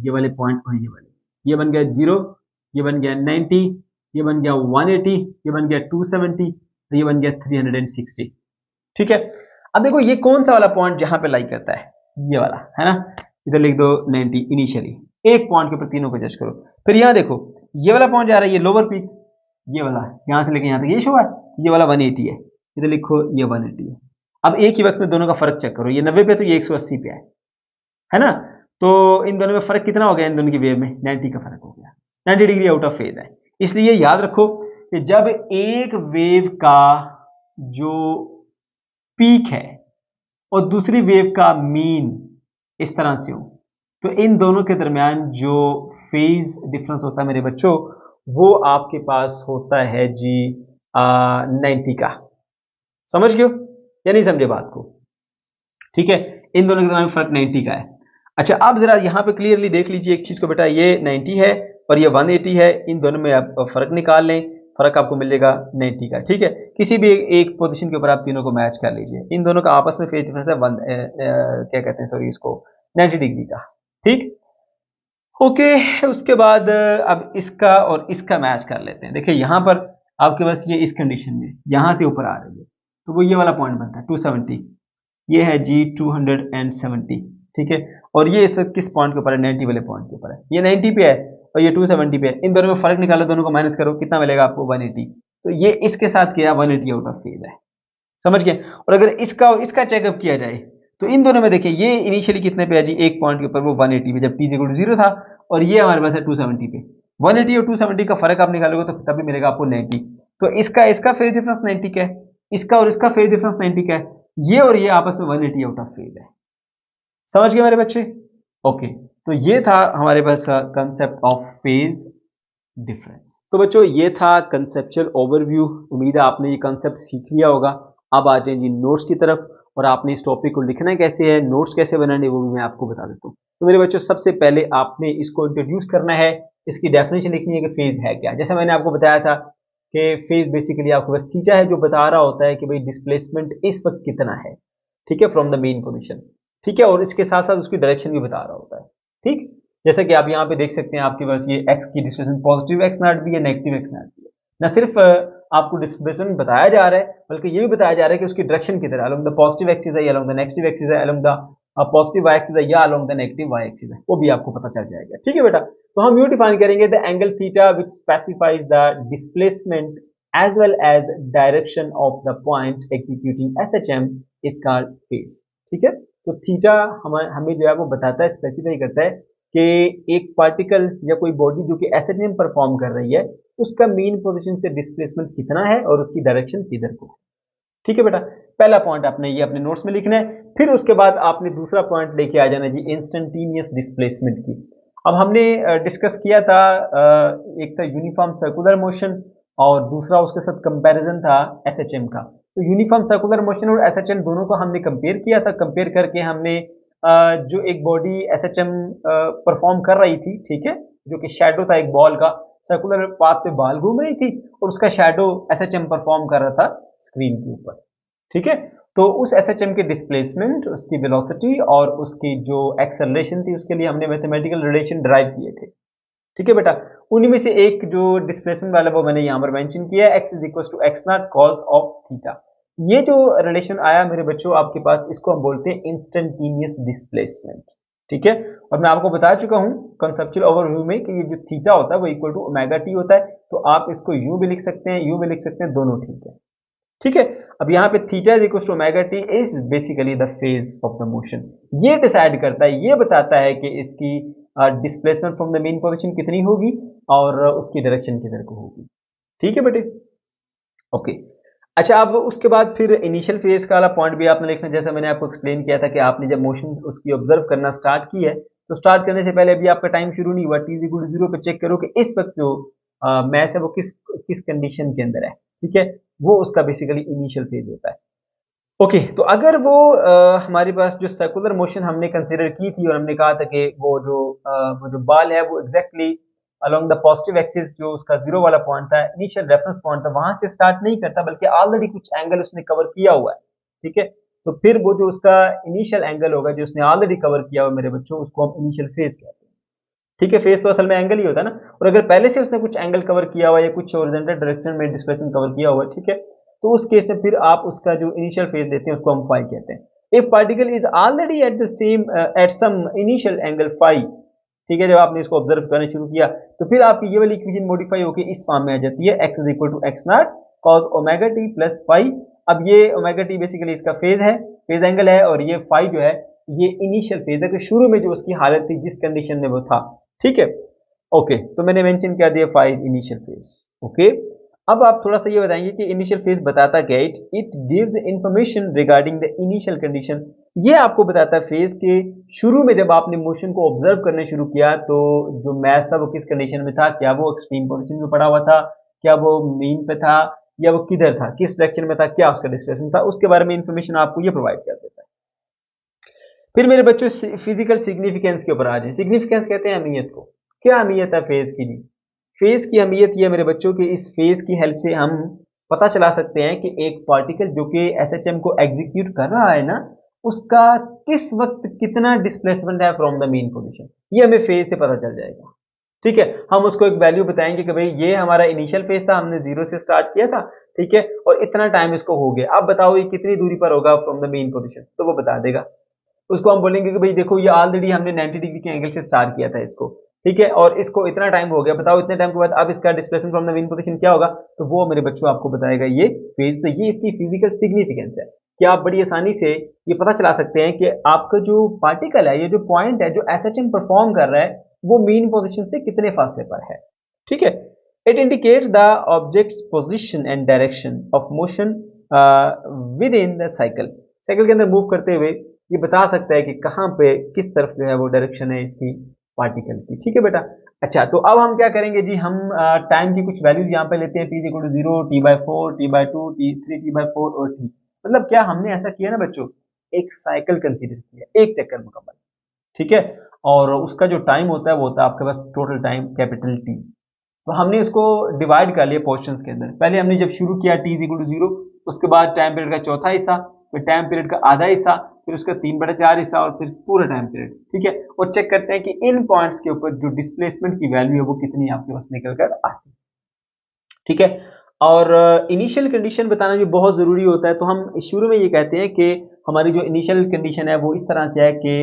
A: ये वाले पॉइंट और ये बन गया 0, ये बन गया 90, ये बन गया 180, ये बन गया 270, तो ये बन गया 360। ठीक है, अब देखो ये कौन सा वाला पॉइंट जहां पे लाइक करता है, ये वाला है ना, इधर लिख दो 90 इनिशियली, एक पॉइंट के ऊपर तीनों को जज करो। फिर यहाँ देखो ये वाला पॉइंट जा रहा है, ये लोअर पीक, ये वाला यहाँ से लेके यहाँ तक ये शो है, ये वाला 180 है, इधर लिखो ये 180 है। अब एक ही वक्त में दोनों का फर्क चेक करो, ये 90 पे तो ये 180 पे है ना, तो इन दोनों में फर्क कितना हो गया, इन दोनों की वेव में 90 का फर्क हो गया, 90 डिग्री आउट ऑफ फेज है। इसलिए याद रखो कि जब एक वेव का जो पीक है और दूसरी वेव का मीन इस तरह से हो, तो इन दोनों के दरमियान जो फेज डिफरेंस होता है मेरे बच्चों, वो आपके पास होता है जी 90 का। समझ गए या नहीं समझे बात को? ठीक है, इन दोनों के दरमियान फर्क 90 का है। अच्छा, आप जरा यहां पे क्लियरली देख लीजिए एक चीज को बेटा, ये 90 है और ये 180 है, इन दोनों में आप फर्क निकाल लें, फर्क आपको मिलेगा 90 का। ठीक है, किसी भी एक पोजीशन के ऊपर आप तीनों को मैच कर लीजिए, इन दोनों का आपस में फेज डिफरेंस है क्या कहते हैं सॉरी इसको 90 डिग्री का। ठीक, ओके, उसके बाद अब इसका और इसका मैच कर लेते हैं। देखिए यहां पर आपके पास ये इस कंडीशन में यहां से ऊपर आ रही है, तो वो ये वाला पॉइंट बनता है 270, ये है जी 270। ठीक है, और ये इस वक्त किस पॉइंट के ऊपर है, 90 वाले पॉइंट के ऊपर है, ये 90 पे है और ये 270 पे है, इन दोनों में फर्क निकालो, दोनों को माइनस करो, कितना मिलेगा आपको 180, तो ये इसके साथ किया 180 आउट ऑफ फेज है। समझ गए? और अगर इसका और इसका चेकअप किया जाए तो इन दोनों में देखिए ये इनिशियली कितने पे है जी, एक पॉइंट के ऊपर वो 180 पे जब t 0 था, और ये हमारे पास है 270 पे। 180 और 270 का फर्क आप निकालोगे तो तभी मिलेगा आपको 90। तो इसका फेज डिफरेंस 90 का है, इसका और इसका फेज डिफरेंस 90 का है, ये और ये आपस में 180 आउट ऑफ फेज है। समझ गए मेरे बच्चे? ओके, तो ये था हमारे पास कंसेप्ट ऑफ फेज डिफरेंस। तो बच्चों ये था कंसेप्चुअल ओवरव्यू, उम्मीद है आपने ये कंसेप्ट सीख लिया होगा। अब आ जाए जी नोट्स की तरफ, और आपने इस टॉपिक को लिखना कैसे है, नोट्स कैसे बनाने, वो भी मैं आपको बता देता हूँ। तो मेरे बच्चों सबसे पहले आपने इसको इंट्रोड्यूस करना है, इसकी डेफिनेशन लिखनी है कि फेज है क्या। जैसे मैंने आपको बताया था कि फेज बेसिकली आपके पास थीटा है जो बता रहा होता है कि भाई डिस्प्लेसमेंट इस वक्त कितना है, ठीक है, फ्रॉम द मेन पोजिशन। ठीक है, और इसके साथ साथ उसकी डायरेक्शन भी बता रहा होता है। ठीक, जैसे कि आप यहाँ पे देख सकते हैं आपके पास ये x की डिस्प्लेसमेंट पॉजिटिव x नॉट भी है, नेगेटिव x नॉट भी है। न सिर्फ आपको डिस्प्लेसमेंट बताया जा रहा है, बल्कि ये भी बताया जा रहा है कि उसकी डायरेक्शन किधर है, अलोंग द पॉजिटिव एक्सिस है, अलोंग द नेगेटिव एक्सिस है, along the positive y axis है, या along the negative y axis है, वो भी आपको पता चल जाएगा। ठीक है बेटा, तो हम यूँ डिफाइन करेंगे the angle theta which specifies the displacement as well as direction of the point executing SHM is called phase. ठीक है, तो थीटा हमें जो है वो बताता है, स्पेसिफाई करता है कि एक पार्टिकल या कोई बॉडी जो कि SHM परफॉर्म कर रही है, उसका मेन पोजीशन से डिस्प्लेसमेंट कितना है और उसकी डायरेक्शन किधर को। ठीक है बेटा, पहला पॉइंट आपने ये अपने नोट्स में लिखना है। फिर उसके बाद आपने दूसरा पॉइंट लेके आ जाना जी इंस्टेंटेनियस डिस्प्लेसमेंट की। अब हमने डिस्कस किया था, एक था यूनिफॉर्म सर्कुलर मोशन और दूसरा उसके साथ कंपैरिजन था SHM का। तो यूनिफॉर्म सर्कुलर मोशन और SHM दोनों को हमने कंपेयर किया था। कंपेयर करके हमने जो एक बॉडी SHM परफॉर्म कर रही थी, ठीक है, जो कि शैडो था एक बॉल का, सर्कुलर पाथ पे बॉल घूम रही थी और उसका शैडो SHM परफॉर्म कर रहा था स्क्रीन के ऊपर। ठीक है, तो उस SHM के डिस्प्लेसमेंट, उसकी वेलोसिटी और उसकी जो एक्सेलरेशन थी, उसके लिए हमने मैथमेटिकल रिलेशन डिराइव किए थे। ठीक है बेटा, उन्हीं में से एक जो डिस्प्लेसमेंट वाला वो मैंने यहाँ पर मेंशन किया है, x is equal to x naught cos of theta. ये जो रिलेशन आया मेरे बच्चों आपके पास, इसको हम बोलते हैं इंस्टेंटेनियस डिस्प्लेसमेंट। ठीक है, और मैं आपको बता चुका हूँ कंसेप्चुअल ओवरव्यू में कि ये जो थीटा होता है वो इक्वल टू ओमेगा टी होता है। तो आप इसको यूं भी लिख सकते हैं, यूं भी लिख सकते हैं, दोनों ठीक है। ठीक है, अब यहाँ पे theta is equal to omega T is basically the phase of the motion. ये डिसाइड करता है, ये बताता है कि इसकी displacement from the main position कितनी होगी और उसकी डायरेक्शन किधर को होगी। ठीक है बेटे, ओके। अच्छा, अब उसके बाद फिर इनिशियल फेज का वाला पॉइंट भी आपने लिखना, जैसा मैंने आपको एक्सप्लेन किया था कि आपने जब मोशन उसकी ऑब्जर्व करना स्टार्ट की है, तो स्टार्ट करने से पहले अभी आपका टाइम शुरू नहीं हुआ, t इज इक्वल टू 0 पे चेक करो कि इस वक्त जो मैस है वो किस कंडीशन के अंदर है। ठीक है, वो उसका बेसिकली इनिशियल फेज होता है। ओके, तो अगर वो हमारे पास जो सर्कुलर मोशन हमने कंसीडर की थी और हमने कहा था कि वो जो बॉल है वो exactly along the positive axis, जो उसका जीरो वाला पॉइंट था, इनिशियल रेफरेंस पॉइंट था, वहां से स्टार्ट नहीं करता बल्कि ऑलरेडी कुछ एंगल उसने कवर किया हुआ है। ठीक है, तो फिर वो जो उसका इनिशियल एंगल होगा जो उसने ऑलरेडी कवर किया हुआ मेरे बच्चों, उसको हम इनिशियल फेज कहते हैं। ठीक है, फेज तो असल में एंगल ही होता है ना। और अगर पहले से उसने कुछ एंगल कवर किया हुआ या कुछ हॉरिजॉन्टल डायरेक्शन में डिस्प्लेसमेंट कवर किया हुआ, ठीक है, तो उस केस में फिर आप उसका जो इनिशियल फेज देते हैं उसको हम फाई कहते हैं। If particle is already at the same at some initial angle phi, ठीक है, जब आपने इसको ऑब्जर्व करना शुरू किया तो फिर आपकी ये वाली इक्वेशन मॉडिफाई होकर इस फॉर्म में आ जाती है, x is equal to x not cos omega T plus phi. अब ये ओमेगा टी बेसिकली इसका फेज है, फेज एंगल है, और ये फाई जो है ये इनिशियल फेज है कि शुरू में जो उसकी हालत थी जिस कंडीशन में वो था, ठीक है। ओके, तो मैंने मेंशन कर दिया phi is initial phase. Okay, अब आप थोड़ा सा ये बताएंगे कि इनिशियल फेज बताता क्या है। It gives information regarding the initial condition. ये आपको बताता है फेज के शुरू में जब आपने मोशन को ऑब्जर्व करने शुरू किया तो जो मैच था वो किस कंडीशन में था, क्या वो एक्सट्रीम पोजीशन में पड़ा हुआ था, क्या वो मीन पे था, या वो किधर था, किस डायरेक्शन में था, क्या उसका डिस्प्लेसमेंट था, उसके बारे में इंफॉर्मेशन आपको ये प्रोवाइड कर देता है। फिर मेरे बच्चों फिजिकल सिग्निफिकेंस के ऊपर आ जाए। सिग्निफिकेंस कहते हैं अहमियत को। क्या अहमियत है फेज की जी? फेज की अहमियत यह मेरे बच्चों की इस फेज की हेल्प से हम पता चला सकते हैं कि एक पार्टिकल जो कि एसएचएम को एग्जीक्यूट कर रहा है ना, उसका किस वक्त कितना डिस्प्लेसमेंट है फ्रॉम द मीन पोजीशन, ये हमें फेज से पता चल जाएगा। ठीक है, हम उसको एक वैल्यू बताएंगे कि भाई ये हमारा इनिशियल फेज था, हमने 0 से स्टार्ट किया था, ठीक है, और इतना टाइम इसको हो गया, अब बताओ ये कितनी दूरी पर होगा फ्रॉम द मेन पोजीशन, तो वो बता देगा। उसको हम बोलेंगे कि भाई देखो ये ऑलरेडी हमने 90 डिग्री के एंगल से स्टार्ट किया था इसको, ठीक है, और इसको इतना टाइम हो गया, बताओ इतने टाइम के बाद अब इसका displacement from the main position क्या होगा, तो वो मेरे बच्चों आपको बताएगा ये फेज। तो ये इसकी फिजिकल सिग्निफिकेंस है कि आप बड़ी आसानी से ये पता चला सकते हैं कि आपका जो पार्टिकल है, ये जो पॉइंट है जो एसएचएम परफॉर्म कर रहा है, वो मीन पोजीशन से कितने फासले पर है, ठीक है। It indicates the objects position and direction of motion with in the cycle. Cycle के अंदर मूव करते हुए ये बता सकता है कि कहाँ पे किस तरफ जो है वो डायरेक्शन है इसकी पार्टिकल की, ठीक है बेटा। अच्छा, तो अब हम क्या करेंगे जी, हम टाइम की कुछ वैल्यूज यहाँ पे लेते हैं, t equal to 0, t/4, t/2, t3, t/4 और t। मतलब क्या हमने ऐसा किया ना बच्चों, एक साइकिल कंसीडर किया, एक चक्कर मुकम्मल, ठीक है, और उसका जो टाइम होता है वो होता है आपके पास टोटल टाइम कैपिटल T। तो हमने इसको डिवाइड कर लिया पोर्शंस के अंदर। पहले हमने जब शुरू किया t इक्वल टू 0, उसके बाद टाइम पीरियड का चौथा हिस्सा, फिर टाइम पीरियड का आधा हिस्सा, फिर उसका 3/4 हिस्सा और फिर पूरा टाइम पीरियड, ठीक है। और चेक करते हैं कि इन पॉइंट्स के ऊपर जो डिस्प्लेसमेंट की वैल्यू है वो कितनी आपके पास निकल कर आती है, ठीक है। और इनिशियल कंडीशन बताना भी बहुत जरूरी होता है। तो हम शुरू में ये कहते हैं कि हमारी जो इनिशियल कंडीशन है वो इस तरह से है कि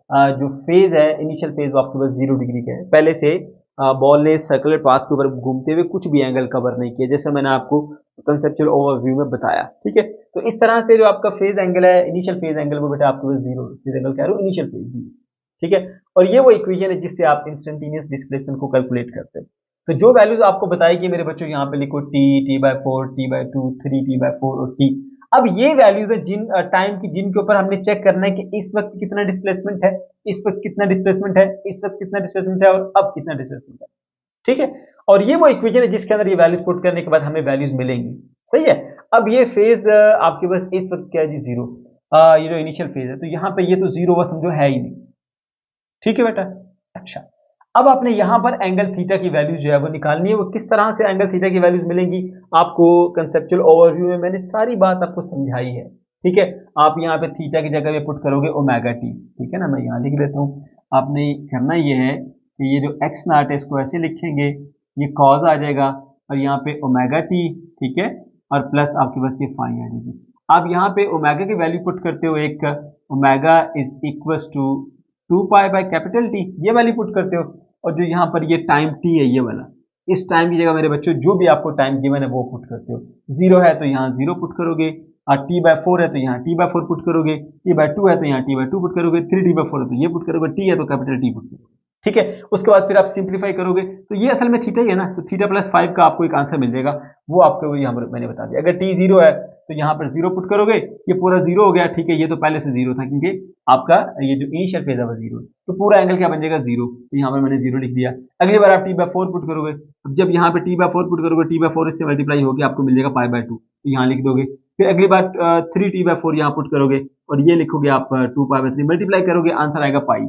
A: जो फेज है, इनिशियल फेज वो आपके पास 0 डिग्री का है। पहले से बॉल ने सर्कुलर पाथ के ऊपर घूमते हुए कुछ भी एंगल कवर नहीं किया, जैसे मैंने आपको कंसेप्चुअल ओवरव्यू में बताया, ठीक है। तो इस तरह से जो आपका फेज एंगल है, इनिशियल फेज एंगल, वो बेटा आपके पास 0 फेज एंगल कह रहा हूँ, इनिशियल फेज 0, ठीक है। और ये वो इक्वेशन है जिससे आप इंस्टेंटेनियस डिस्प्लेसमेंट को कैलकुलेट करते हैं। तो जो वैल्यूज आपको बताएगी मेरे बच्चों, यहाँ पे लिखो t, t/4, t/2, 3, t/4 और t। अब ये वैल्यूज है जिन टाइम की, जिनके ऊपर हमने चेक करना है कि इस वक्त कितना डिस्प्लेसमेंट है, इस वक्त कितना डिस्प्लेसमेंट है, इस वक्त कितना डिस्प्लेसमेंट है और अब कितना डिस्प्लेसमेंट है, ठीक है। और ये वो इक्वेशन है जिसके अंदर ये वैल्यूज पुट करने के बाद हमें वैल्यूज मिलेंगी, सही है। अब ये फेज आपके पास इस वक्त क्या है जी, 0, ये जो इनिशियल फेज है, तो यहाँ पे ये तो 0 वो समझो है ही नहीं, ठीक है बेटा। अच्छा, अब आपने यहां पर एंगल थीटा की वैल्यू जो है वो निकालनी है। वो किस तरह से एंगल थीटा की वैल्यूज मिलेंगी, आपको कंसेप्चुअल ओवरव्यू में मैंने सारी बात आपको समझाई है, ठीक है। आप यहाँ पे थीटा की जगह पे पुट करोगे ओमेगा टी, ठीक है ना, मैं यहाँ लिख देता हूँ। आपने करना ये है कि ये जो एक्स नॉट है इसको ऐसे लिखेंगे, ये कॉज आ जाएगा और यहाँ पे ओमेगा टी, ठीक है, और प्लस आपके पास ये फाई आ जाएगी। आप यहाँ पे ओमेगा की वैल्यू पुट करते हो, एक omega is equal to capital T, ये वैल्यू पुट करते हो। और जो यहाँ पर ये टाइम t है ये वाला, इस टाइम की जगह मेरे बच्चों जो भी आपको टाइम गिवन है वो पुट करते हो। 0 है तो यहाँ 0 पुट करोगे, और t/4 है तो यहाँ t/4 पुट करोगे, t/2 है तो यहाँ t/2 पुट करोगे, 3t/4 है तो ये पुट करोगे, t है तो कैपिटल T पुट करोगे, ठीक है। उसके बाद फिर आप सिंप्लीफाई करोगे तो ये असल में थीटा ही है ना, तो थीटा प्लस 5 का आपको एक आंसर मिल जाएगा, वो आपको यहाँ पर मैंने बता दिया। अगर t 0 है तो यहाँ पर 0 पुट करोगे, ये पूरा 0 हो गया, ठीक है। ये तो पहले से 0 था क्योंकि आपका ये जो इनिशियल फेज है वो 0 है, तो पूरा एंगल क्या बन जाएगा 0, तो यहाँ पर मैंने 0 लिख दिया। अगली बार आप t/4 पुट करोगे, अब जब यहाँ पे t/4 पुट करोगे, t/4 इससे मल्टीप्लाई होकर आपको मिल जाएगा π/2, तो यहाँ लिख दोगे। फिर अगली बार 3t/4 यहाँ पुट करोगे और ये लिखोगे आप 2π/3 मल्टीप्लाई करोगे, आंसर आएगा पाई।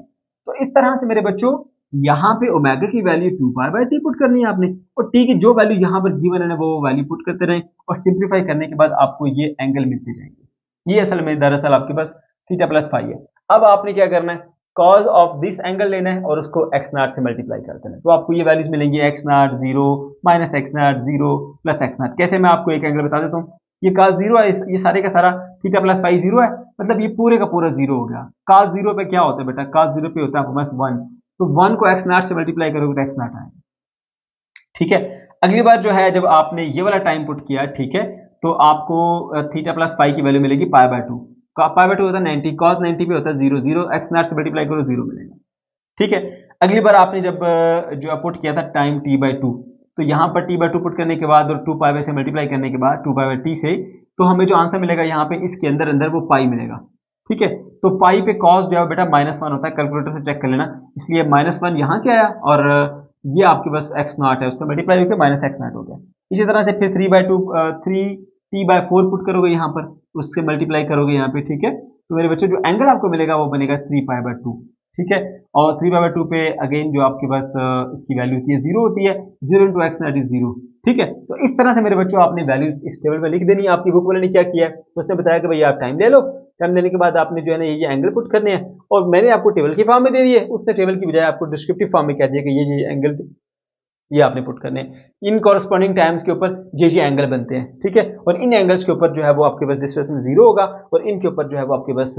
A: तो इस तरह से मेरे बच्चों यहाँ पे ओमेगा की वैल्यू 2π/t पुट करनी है आपने, और t की जो वैल्यू यहाँ पर गिवन है वो वैल्यू पुट करते रहें, और सिंप्लीफाई करने के बाद आपको ये एंगल मिलते जाएंगे। ये असल में दरअसल आपके पास थीटा प्लस फाई है। अब आपने क्या करना है, कॉज ऑफ दिस एंगल लेना है और उसको एक्स नॉट से मल्टीप्लाई कर देना है। तो आपको ये वैल्यूज मिलेंगी x naught 0 minus x naught 0 plus x not. कैसे, मैं आपको एक एंगल बता देता हूँ। ये cos 0 है, ये सारे का सारा थीटा प्लस फाई 0 है, मतलब ये पूरे का पूरा 0 हो गया। cos 0 पे क्या होता है बेटा, cos 0 पे होता है बस 1, तो 1 को एक्स नॉट से मल्टीप्लाई करोगे तो एक्स नॉट आएगा। ठीक है, अगली बार जो है जब आपने ये वाला टाइम पुट किया, ठीक है, तो आपको थीटा प्लस पाई की वैल्यू मिलेगी पाई बाय 2। पाई बाय 2 होता है 90, cos 90 पे होता है 0, 0 एक्स नॉट से मल्टीप्लाई करो 0 मिलेगा। ठीक है, अगली बार आपने जब जो पुट किया था टाइम t बाय 2, तो यहाँ पर t बाय 2 पुट करने के बाद और 2 पाई बाय से मल्टीप्लाई करने के बाद 2 पाई बाय t से, तो हमें जो आंसर मिलेगा यहाँ पे इसके अंदर अंदर वो पाई मिलेगा। ठीक है, तो पाई पे कॉस जो है बेटा -1 होता है, कैलकुलेटर से चेक कर लेना, इसलिए -1 यहाँ से आया और ये आपके पास एक्स नॉट है, उससे मल्टीप्लाई होकर माइनस एक्स नॉट हो गया। इसी तरह से फिर 3 बाय 2 3 t बाय 4 पुट करोगे यहाँ पर, उससे मल्टीप्लाई करोगे यहाँ पे। ठीक है, तो मेरे बच्चों जो एंगल आपको मिलेगा वो बनेगा 3 पाई बाय 2। ठीक है, और 3 पाई बाय 2 पे अगेन जो आपके पास इसकी वैल्यू होती है 0 होती है, 0 इंटू एक्स नॉट इज 0। ठीक है, तो इस तरह से मेरे बच्चों आपने वैल्यूज इस टेबल में लिख देनी है। आपकी बुक वाले ने क्या किया है, उसने बताया कि भैया आप टाइम ले लो, टाइम देने के बाद आपने जो है ना ये एंगल पुट करने हैं, और मैंने आपको टेबल की फॉर्म में दे दिए, उसने टेबल की बजाय आपको डिस्क्रिप्टिव फॉर्म में कह दिया कि ये एंगल ये आपने पुट करने हैं। इन कॉरस्पॉन्डिंग टाइम्स के ऊपर ये एंगल बनते हैं। ठीक है, और इन एंगल्स के ऊपर जो है वो आपके पास डिस्प्लेसमेंट 0 होगा, और इनके ऊपर जो है वो आपके पास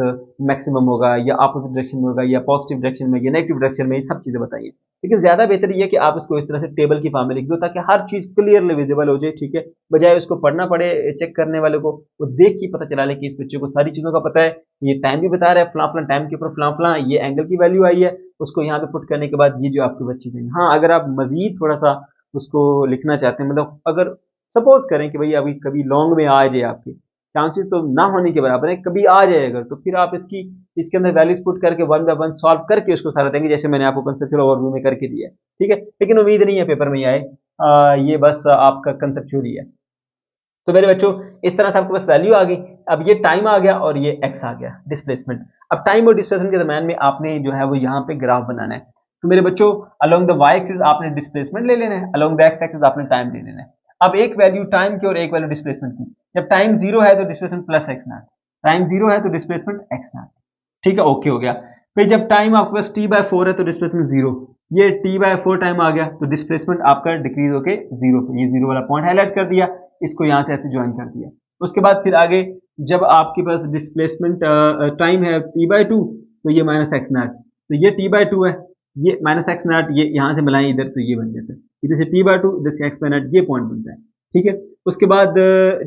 A: मैक्सिमम होगा या अपोजिट डायरेक्शन में होगा या पॉजिटिव डायरेक्शन में या नेगेटिव डायरेक्शन में, ये सब चीजें बताइए। लेकिन ज्यादा बेहतर ये है कि आप इसको इस तरह से टेबल की फॉर्म में लिख दो ताकि हर चीज क्लियरली विजिबल हो जाए। ठीक है, बजाय उसको पढ़ना पड़े चेक करने वाले को, वो देख के पता चला ले कि इस बच्चे को सारी चीजों का पता है, ये टाइम भी बता रहा है, फलां टाइम के ऊपर फलां ये एंगल की वैल्यू आई है, उसको यहाँ पे पुट करने के बाद ये जो आपके बच्चे हैं। हाँ, अगर आप मजीद थोड़ा सा उसको लिखना चाहते हैं, मतलब अगर सपोज करें कि भाई अभी कभी लॉन्ग में आ जाए, आपके चांसेस तो ना होने के बराबर है, कभी आ जाए अगर, तो फिर आप इसके अंदर वैल्यूज पुट करके 1 बाय 1 सॉल्व करके उसको सारा देंगे, जैसे मैंने आपको कंसेप्चुअल ओवरव्यू में करके दिया है। ठीक है, लेकिन उम्मीद नहीं है पेपर में आए, ये बस आपका कंसेप्चुअल ही है। तो मेरे बच्चों इस तरह से आपके पास वैल्यू आ गई। अब ये टाइम आ गया और ये एक्स आ गया, डिस्प्लेसमेंट। अब टाइम और डिस्प्लेसमेंट के दरम्यान में आपने जो है वो यहाँ पे ग्राफ बनाना है। तो मेरे बच्चों अलोंग द वाई एक्सिस आपने डिस्प्लेसमेंट ले लेना है, अलोंग द एक्स एक्सिस आपने टाइम ले लेना है। अब एक वैल्यू टाइम की और एक वैल्यू डिस्प्लेसमेंट की। जब टाइम 0 है तो displacement plus x not, time 0 है तो डिस्प्लेसमेंट एक्स नॉट। ठीक है, ओके हो गया। फिर जब टाइम आपके पास t बाय 4 है तो डिस्प्लेसमेंट 0, ये t बाय 4 टाइम आ गया तो डिस्प्लेसमेंट आपका डिक्रीज होके 0 पे, ये 0 वाला पॉइंट हाईलाइट कर दिया, इसको यहाँ से ऐसे ज्वाइन कर दिया। उसके बाद फिर आगे जब आपके पास डिस्प्लेसमेंट टाइम है t बाय 2, तो ये माइनस एक्स नॉट, तो ये t बाय 2 है, ये माइनस एक्स नॉट, ये यहाँ से मिलाएं इधर तो ये बन जाता है, इधर से t बाय 2 इधर से एक्स बाय नॉट, ये पॉइंट बनता है। ठीक है, उसके बाद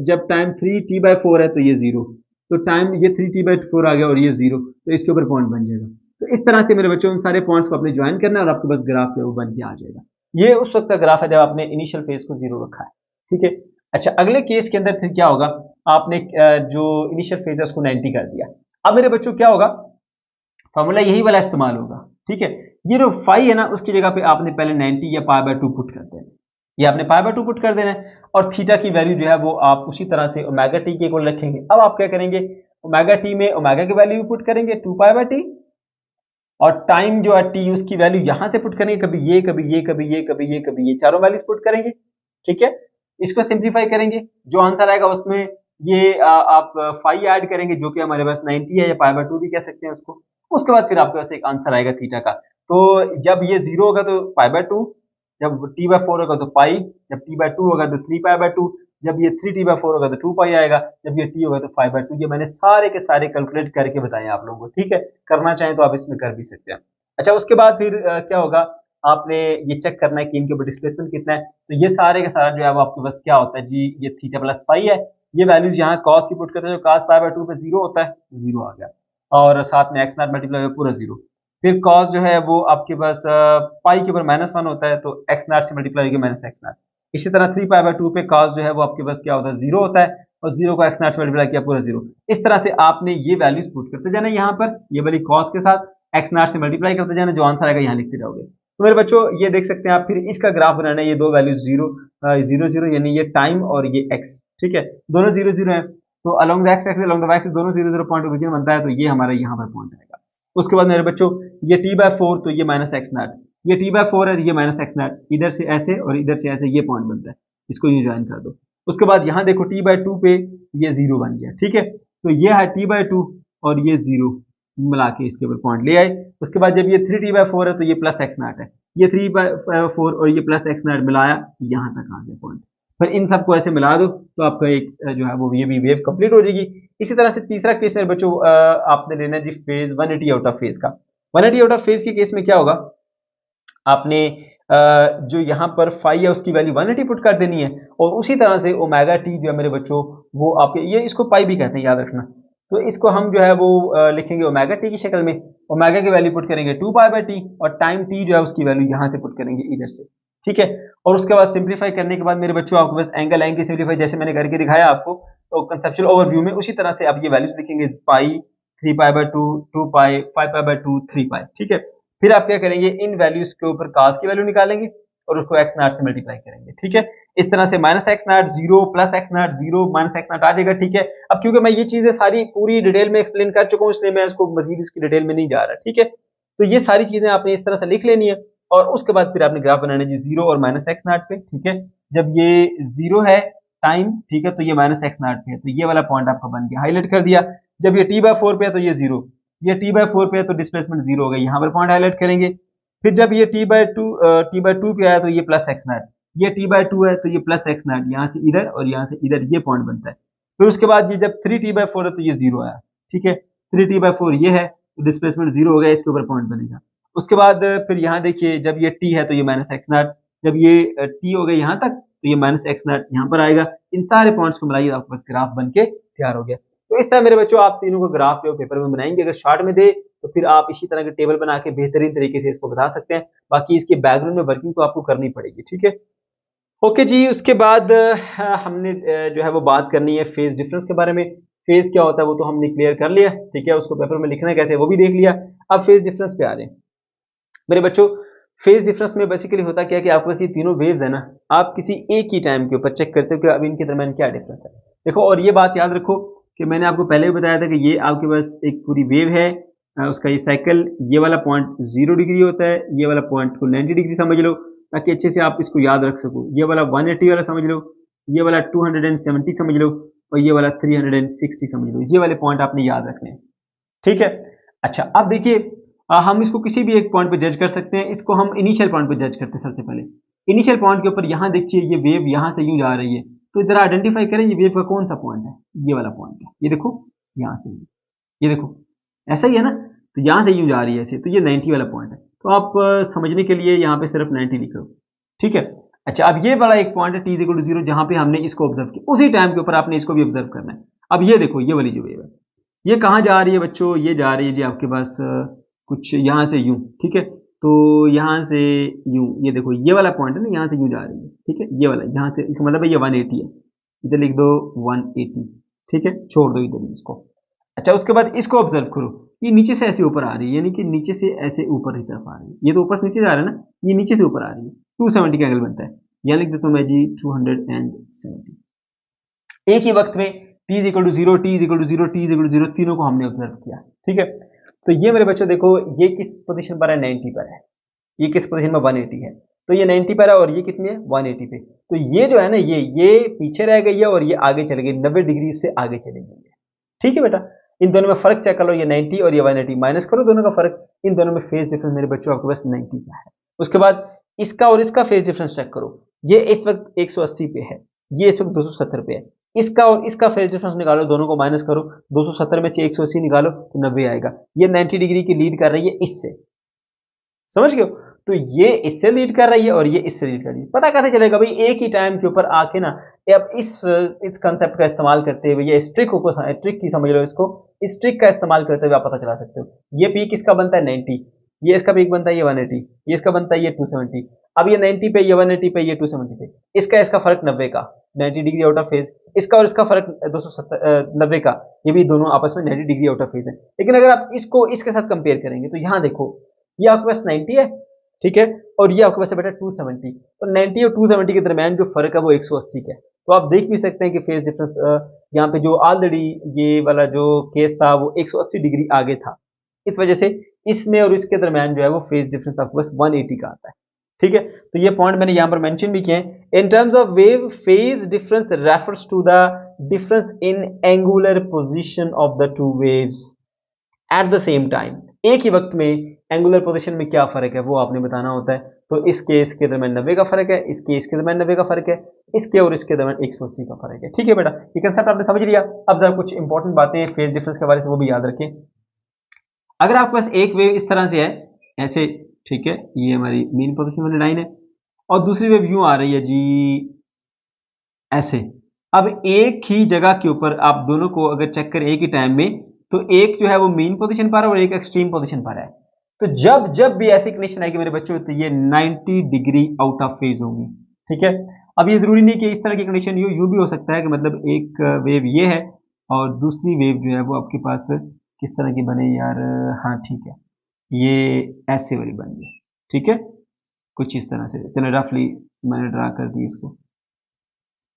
A: जब टाइम 3t बाय 4 है तो ये 0, तो टाइम ये 3t बाय 4 आ गया और ये 0, तो इसके ऊपर पॉइंट बन जाएगा। तो इस तरह से मेरे बच्चों उन सारे पॉइंट्स को अपने ज्वाइन करना है और आपके पास ग्राफ है वो बन के आ जाएगा। ये उस वक्त का ग्राफ है जब आपने इनिशियल फेज को 0 रखा है। ठीक है, अच्छा अगले केस के अंदर फिर क्या होगा, आपने जो इनिशियल फेज है उसको 90 कर दिया। अब मेरे बच्चों क्या होगा, फॉर्मूला यही वाला इस्तेमाल होगा। ठीक है, ये जो फाई है ना उसकी जगह पे आपने पहले 90 या पाई बाय 2 पुट कर देना, ये आपने पाई बाय 2 पुट कर देना है, और थीटा की वैल्यू जो है वो आप उसी तरह से ओमेगा टी के इक्वल रखेंगे। अब आप क्या करेंगे, ओमेगा टी में ओमेगा की वैल्यू पुट करेंगे 2 पाई बाय टी, और टाइम जो है टी उसकी वैल्यू यहां से पुट करेंगे, कभी ये कभी ये कभी ये कभी ये कभी ये चारों वैल्यूज पुट करेंगे। ठीक है, इसको सिंप्लीफाई करेंगे, जो आंसर आएगा उसमें ये आप फाई ऐड करेंगे जो कि हमारे पास 90 है, या पाई बाय 2 भी कह सकते हैं उसको। उसके बाद फिर आपके पास एक आंसर आएगा थीटा का। तो जब ये 0 होगा तो पाई बाय 2, जब t बाय 4 होगा तो पाई, जब t बाय 2 होगा तो 3 पाई बाय 2, जब ये 3t बाय 4 होगा तो 2 पाई आएगा, जब ये t होगा तो 5 बाय 2। ये मैंने सारे के सारे कैलकुलेट करके बताए आप लोगों को। ठीक है, करना चाहें तो आप इसमें कर भी सकते हैं। अच्छा, उसके बाद फिर क्या होगा, आपने ये चेक करना है कि इनके ऊपर डिस्प्लेसमेंट कितना है। तो ये सारे का सारा जो है वो आपके पास क्या होता है जी, ये थीटा प्लस पाई है, ये वैल्यूज यहाँ कॉस की पुट करते हैं, जो कॉस पाई बाय 2 पे 0 होता है, 0 आ गया, और साथ में एक्स नॉट मल्टीप्लाई पूरा 0। फिर कॉस जो है वो आपके पास पाई के ऊपर -1 होता है, तो एक्स नॉट से मल्टीप्लाई होगी माइनस एक्स नॉट। इसी तरह 3 पाई बाय 2 पे कॉस जो है वो आपके पास क्या होता है, 0 होता है, और 0 को एक्स नॉट से मल्टीप्लाई किया पूरा 0। इस तरह से आपने ये वैल्यूज पुट करते जाना, यहाँ पर ये वाली कॉस के साथ एक्स नॉट से मल्टीप्लाई करते जाना, जो आंसर आएगा यहाँ लिखते जाओगे। तो मेरे बच्चों ये देख सकते हैं आप, फिर इसका ग्राफ बनाना है, ये दो वैल्यू 0 0 0 यानी ये टाइम और ये एक्स। ठीक है, दोनों 0 0 है, तो along the x axis along the y axis दोनों 0 0 पॉइंट ओरिजिन बनता है, तो ये हमारा यहाँ पर पॉइंट आएगा। उसके बाद मेरे बच्चों ये t बाय 4, तो ये माइनस एक्स नॉट, ये t बाय 4 है, ये माइनस एक्स नॉट, इधर से ऐसे और इधर से ऐसे ये पॉइंट बनता है, इसको ये ज्वाइन कर दो। उसके बाद यहाँ देखो t बाय 2 पे ये 0 बन गया। ठीक है, तो ये है t बाय 2 और ये 0, मिला के इसके ऊपर पॉइंट ले आए। उसके बाद जब ये 3t/4 है तो ये प्लस एक्स नॉट है, ये 3/4 और ये प्लस एक्स नॉट मिलाया, यहाँ तक आ गया पॉइंट। फिर इन सबको ऐसे मिला दो तो आपका एक जो है वो ये भी वेव कंप्लीट हो जाएगी। इसी तरह से तीसरा केस मेरे बच्चों आपने लेना जी फेज 180 आउट ऑफ फेज का। 180 आउट ऑफ फेज के केस में क्या होगा, आपने जो यहाँ पर फाई है उसकी वैल्यू 180 पुट कर देनी है, और उसी तरह से ओमेगा टी जो है मेरे बच्चों वो आपके, ये इसको पाई भी कहते हैं याद रखना, तो इसको हम जो है वो लिखेंगे ओमेगा टी की शक्ल में। ओमेगा की वैल्यू पुट करेंगे 2π/t और टाइम टी जो है उसकी वैल्यू यहाँ से पुट करेंगे इधर से, ठीक है। और उसके बाद सिंप्लीफाई करने के बाद मेरे बच्चों आपको बस एंगल की सिंप्लीफाई जैसे मैंने करके दिखाया आपको, तो कंसेप्चुअल ओवरव्यू में उसी तरह से आप ये वैल्यूज लिखेंगे, पाई, 3π/2, 2π, 5π/2, 3π, ठीक है। फिर आप क्या करेंगे, इन वैल्यूज के ऊपर कास की वैल्यू निकालेंगे और उसको एक्स नॉट से मल्टीप्लाई करेंगे, ठीक है। इस तरह से minus x naught 0 plus x naught 0 minus x naught आ जाएगा, ठीक है। अब क्योंकि मैं ये चीजें सारी पूरी डिटेल में एक्सप्लेन कर चुका हूँ इसलिए मैं इसको मजीद इसकी डिटेल में नहीं जा रहा, ठीक है। तो ये सारी चीजें आपने इस तरह से लिख लेनी है और उसके बाद फिर आपने ग्राफ बनाना है जी 0 और माइनस एक्स नॉट पे, ठीक है। जब ये 0 है टाइम, ठीक है, तो ये माइनस एक्स नॉट पे है, तो ये वाला पॉइंट आपका बन गया, हाईलाइट कर दिया। जब ये t/4 पे है तो ये 0, ये t/4 पे है तो डिस्प्लेसमेंट 0 हो गया, यहाँ पर पॉइंट हाईलाइट करेंगे। फिर जब ये t/2 पे आया तो ये प्लस एक्स नॉट, ये t/2 है तो ये प्लस एक्स नॉट, यहाँ से इधर और यहाँ से इधर ये पॉइंट बनता है। फिर उसके बाद ये जब 3t/4 है तो ये 0 आया, ठीक है, 3t/4 ये है तो डिस्प्लेसमेंट 0 हो गया, इसके ऊपर पॉइंट बनेगा। उसके बाद फिर यहाँ देखिए जब ये t है तो ये माइनस एक्स नॉट, जब ये t हो गया यहाँ तक तो ये माइनस एक्स नॉट यहाँ पर आएगा। इन सारे पॉइंट्स को मिलाइए आपके पास ग्राफ बन के तैयार हो गया। तो इस तरह मेरे बच्चों आप तीनों को ग्राफ जो पेपर में बनाएंगे, अगर शॉर्ट में दे तो फिर आप इसी तरह के टेबल बना के बेहतरीन तरीके से इसको बता सकते हैं। बाकी इसके बैकग्राउंड में वर्किंग तो आपको करनी पड़ेगी, ठीक है। ओके जी, उसके बाद हमने जो है वो बात करनी है फेज डिफरेंस के बारे में। फेज क्या होता है वो तो हमने क्लियर कर लिया, ठीक है, उसको पेपर में लिखना है कैसे वो भी देख लिया। अब फेज डिफरेंस पे आ जाए मेरे बच्चों। फेज डिफरेंस में बेसिकली होता क्या है कि आपके पास ये तीनों वेव्स है ना, आप किसी एक ही टाइम के ऊपर चेक करते हो कि अब इनके दरमियान क्या डिफरेंस है। देखो, और ये बात याद रखो कि मैंने आपको पहले भी बताया था कि ये आपके पास एक पूरी वेव है, उसका ये साइकिल, ये वाला पॉइंट 0 डिग्री होता है, ये वाला पॉइंट को 90 डिग्री समझ लो ताकि अच्छे से आप इसको याद रख सको। ये वाला 180 वाला समझ लो, ये वाला 270 समझ लो और ये वाला 360 समझ लो। ये वाले पॉइंट आपने याद रखने हैं, ठीक है। अच्छा, अब देखिए हम इसको किसी भी एक पॉइंट पे जज कर सकते हैं। इसको हम इनिशियल पॉइंट पे जज करते हैं। सबसे पहले इनिशियल पॉइंट के ऊपर यहाँ देखिए ये वेव यहाँ से यूं जा रही है, तो जरा आइडेंटिफाई करें ये वेव का कौन सा पॉइंट है। ये वाला पॉइंट है, ये देखो यहाँ से, ये देखो ऐसा ही है ना, तो यहाँ से यूं जा रही है ऐसे, तो ये 90 वाला पॉइंट है। तो आप समझने के लिए यहाँ पे सिर्फ 90 लिख लो, ठीक है। अच्छा, अब ये वाला एक पॉइंट है t=0 जहाँ पे हमने इसको ऑब्जर्व किया, उसी टाइम के ऊपर आपने इसको भी ऑब्जर्व करना है। अब ये देखो ये वाली जो वेव है ये कहाँ जा रही है बच्चों, ये जा रही है जी आपके पास कुछ यहाँ से यूं, ठीक है। तो यहाँ से यूं, ये देखो ये वाला पॉइंट है ना, यहाँ से यूं जा रही है, ठीक है। ये वाला यहाँ से, इसका मतलब है ये 180 है, इधर लिख दो 180, ठीक है, छोड़ दो इधर इसको। अच्छा, उसके बाद इसको ऑब्जर्व करो, ये नीचे से ऐसे ऊपर आ रही है, यानी कि नीचे से ऐसे ऊपर की तरफ आ रही है। ये तो ऊपर से नीचे जा रहा है ना, ये नीचे से ऊपर आ रही है, 270 का एंगल बनता है। यहाँ लिख देता हूँ मैं जी 270। एक ही वक्त में t=0, t=0, t=0 तीनों को हमने ऑब्जर्व किया, ठीक है। तो ये मेरे बच्चों देखो ये किस पोजीशन पर है, 90 पर है, ये किस पोजीशन में 180 है, तो ये 90 पर है और ये कितनी है 180 पे। तो ये जो है ना ये पीछे रह गई है और ये आगे चली गई, 90 डिग्री से आगे चली गई है, ठीक है बेटा। इन दोनों में फर्क चेक कर लो, ये 90 और ये 180 माइनस करो दोनों का फर्क, इन दोनों में फेज डिफरेंस मेरे बच्चों आपके पास 90 का है। उसके बाद इसका और इसका फेज डिफरेंस चेक करो, ये इस वक्त 180 पे है, ये इस वक्त 270 पे है। इसका और इसका फेज डिफरेंस निकालो, दोनों को माइनस करो, 270 में से 180 निकालो तो 90 आएगा। ये 90 डिग्री की लीड कर रही है इससे, समझ गए हो। तो ये इससे लीड कर रही है और ये इससे लीड कर रही है। पता कैसे चलेगा भाई, एक ही टाइम के ऊपर आके ना, अब इस कंसेप्ट का इस्तेमाल करते हुए, ये इस ट्रिक की समझ लो इसको, इस ट्रिक का इस्तेमाल करते हुए आप पता चला सकते हो। ये पीक इसका बनता है 90, ये इसका पीक बनता है ये 180, ये इसका बनता है ये 270। अब ये 90 पे, ये 180 पे, ये 270 पे, इसका फर्क 90 का, 90 डिग्री आउट ऑफ फेज। इसका और इसका फर्क 290 का, ये भी दोनों आपस में 90 डिग्री आउट ऑफ फेज है। लेकिन अगर आप इसको इसके साथ कंपेयर करेंगे तो यहाँ देखो ये आपके पास 90 है, ठीक है, और ये आपके पास है बेटा 270। तो 90 और 270 के दरमियान जो फर्क है वो 180 का है। तो आप देख भी सकते हैं कि फेज डिफरेंस यहाँ पे जो ऑलरेडी ये वाला जो केस था वो 180 डिग्री आगे था, इस वजह से इसमें और इसके दरमियान जो है वो फेज डिफरेंस आपके पास 180 का आता है, ठीक है। तो ये पॉइंट मैंने यहाँ पर मेंशन भी किए हैं। In terms of wave, phase difference refers to the difference in angular position of the two waves at the same time, एक ही वक्त में एंगुलर पोजीशन में क्या फर्क है वो आपने बताना होता है। तो इस केस के दरमियान 90 का फर्क है, इस केस के दरमियान 90 का फर्क है, इसके और इसके दरमियान 180 का फर्क है। ठीक है बेटा, ये कंसेप्ट आपने समझ लिया। अब जरा कुछ इंपॉर्टेंट बातें फेज डिफरेंस के बारे से वो भी याद रखें। अगर आपके पास एक वेव इस तरह से है ऐसे, ठीक है, ये हमारी मीन पोजीशन वाली लाइन है, और दूसरी वेव यूं आ रही है जी ऐसे। अब एक ही जगह के ऊपर आप दोनों को अगर चेक करें एक ही टाइम में, तो एक जो है वो मीन पोजीशन पर है और एक एक्सट्रीम पोजीशन पर है। तो जब जब भी ऐसी कंडीशन आएगी मेरे बच्चों, तो ये 90 डिग्री आउट ऑफ फेज होगी। ठीक है, अब ये जरूरी नहीं कि इस तरह की कंडीशन यूं भी हो सकता है कि मतलब एक वेव ये है और दूसरी वेव जो है वो आपके पास किस तरह की बने यार, हाँ ठीक है, ये ऐसे वाली बन गई। ठीक है, कुछ इस तरह से, चलो रफली मैंने ड्रा कर दी इसको।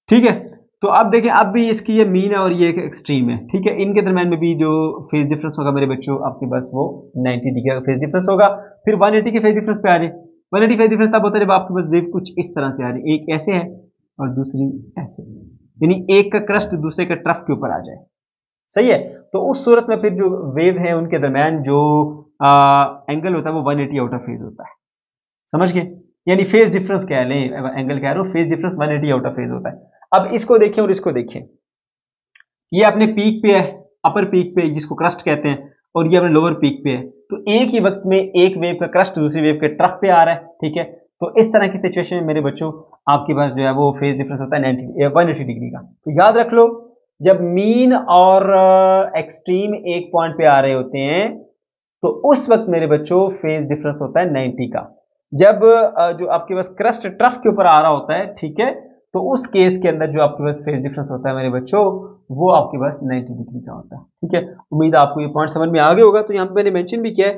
A: ठीक है, तो अब देखें, अब भी इसकी ये मीन है और ये एक एक्सट्रीम है। ठीक है, इनके दरम्यान में भी जो फेज डिफरेंस होगा मेरे बच्चों आपके पास वो 90 डिग्री का फेज डिफरेंस होगा। फिर 180 के फेज डिफरेंस पे आ रही, 180 फेज डिफरेंस तब होता है जब आपके पास वेव कुछ इस तरह से आ रही, एक ऐसे है और दूसरी ऐसे, यानी एक का क्रस्ट दूसरे के ट्रफ के ऊपर आ जाए। सही है, तो उस सूरत में फिर जो वेव है उनके दरम्यान जो एंगल होता है वो 180 आउट ऑफ फेज होता है। समझ गए, यानी फेज डिफरेंस कह लें, एंगल कह रहा हूं, phase difference 180 out of phase होता है। अब इसको देखें और इसको देखें, ये अपने पीक पे है, अपर पीक पे जिसको क्रस्ट कहते हैं, और ये अपने लोअर पीक पे है। तो एक ही वक्त में एक वेव का क्रस्ट दूसरी वेव के ट्रफ पे आ रहा है। ठीक है, तो इस तरह की सिचुएशन में मेरे बच्चों आपके पास जो है वो फेज डिफरेंस होता है 180 डिग्री का। तो याद रख लो, जब मीन और एक्सट्रीम एक पॉइंट पे आ रहे होते हैं तो उस वक्त मेरे बच्चों फेज डिफरेंस होता है 90 का। जब जो आपके पास क्रस्ट ट्रफ के ऊपर आ रहा होता है, ठीक है, तो उस केस के अंदर जो आपके पास फेज डिफरेंस होता है मेरे बच्चों वो आपके पास 90 डिग्री का होता है। ठीक है, उम्मीद आपको ये पॉइंट समझ में आ गया होगा। तो यहाँ पे मैंने मेंशन भी किया है,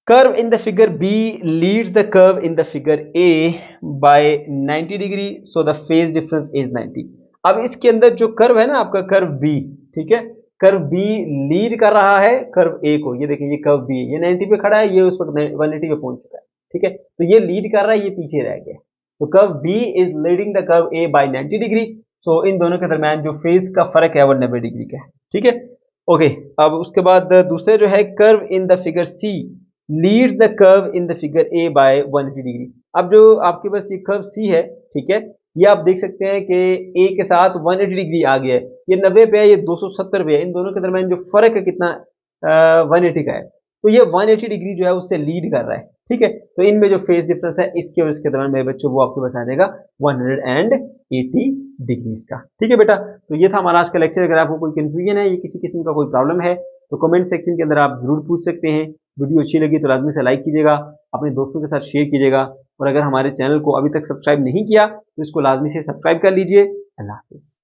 A: curve in the figure B leads the curve in the figure A by 90 degree, so the phase difference is 90। अब इसके अंदर जो कर्व है ना आपका कर्व बी, ठीक है, कर्व बी लीड कर रहा है कर्व ए को। ये देखिए, ये कर्व बी है, ये 90 पे खड़ा है, ये उस वक्त 180 पे पहुंच चुका है। ठीक है, तो ये लीड कर रहा है, ये पीछे रह गया। तो curve B is leading the curve A by 90 degree. So इन दोनों के दरमियान जो फेज का फर्क है वो 90 डिग्री का है। ठीक है, ओके। अब उसके बाद दूसरे जो है, curve in the figure C leads the curve in the figure A by 180 degree. अब जो आपके पास ये कर्व सी है, ठीक है, ये आप देख सकते हैं कि ए के साथ 180 डिग्री आ गया है, ये 90 पे है, ये 270 पे है। इन दोनों के दरमियान जो फर्क है कितना, 180 का है। तो ये 180 डिग्री जो है उससे लीड कर रहा है। ठीक है, तो इनमें जो फेज डिफरेंस है इसके और इसके दरमियान मेरे बच्चों वो आपके पास आ जाएगा 180 डिग्रीज का। ठीक है बेटा, तो ये था हमारा आज का लेक्चर। अगर आपको कोई कंफ्यूजन है या किसी किस्म का कोई प्रॉब्लम है तो कमेंट सेक्शन के अंदर आप जरूर पूछ सकते हैं। वीडियो अच्छी लगी तो लाजमी से लाइक कीजिएगा, अपने दोस्तों के साथ शेयर कीजिएगा, और अगर हमारे चैनल को अभी तक सब्सक्राइब नहीं किया तो इसको लाजमी से सब्सक्राइब कर लीजिए। अल्लाह हाफिज़।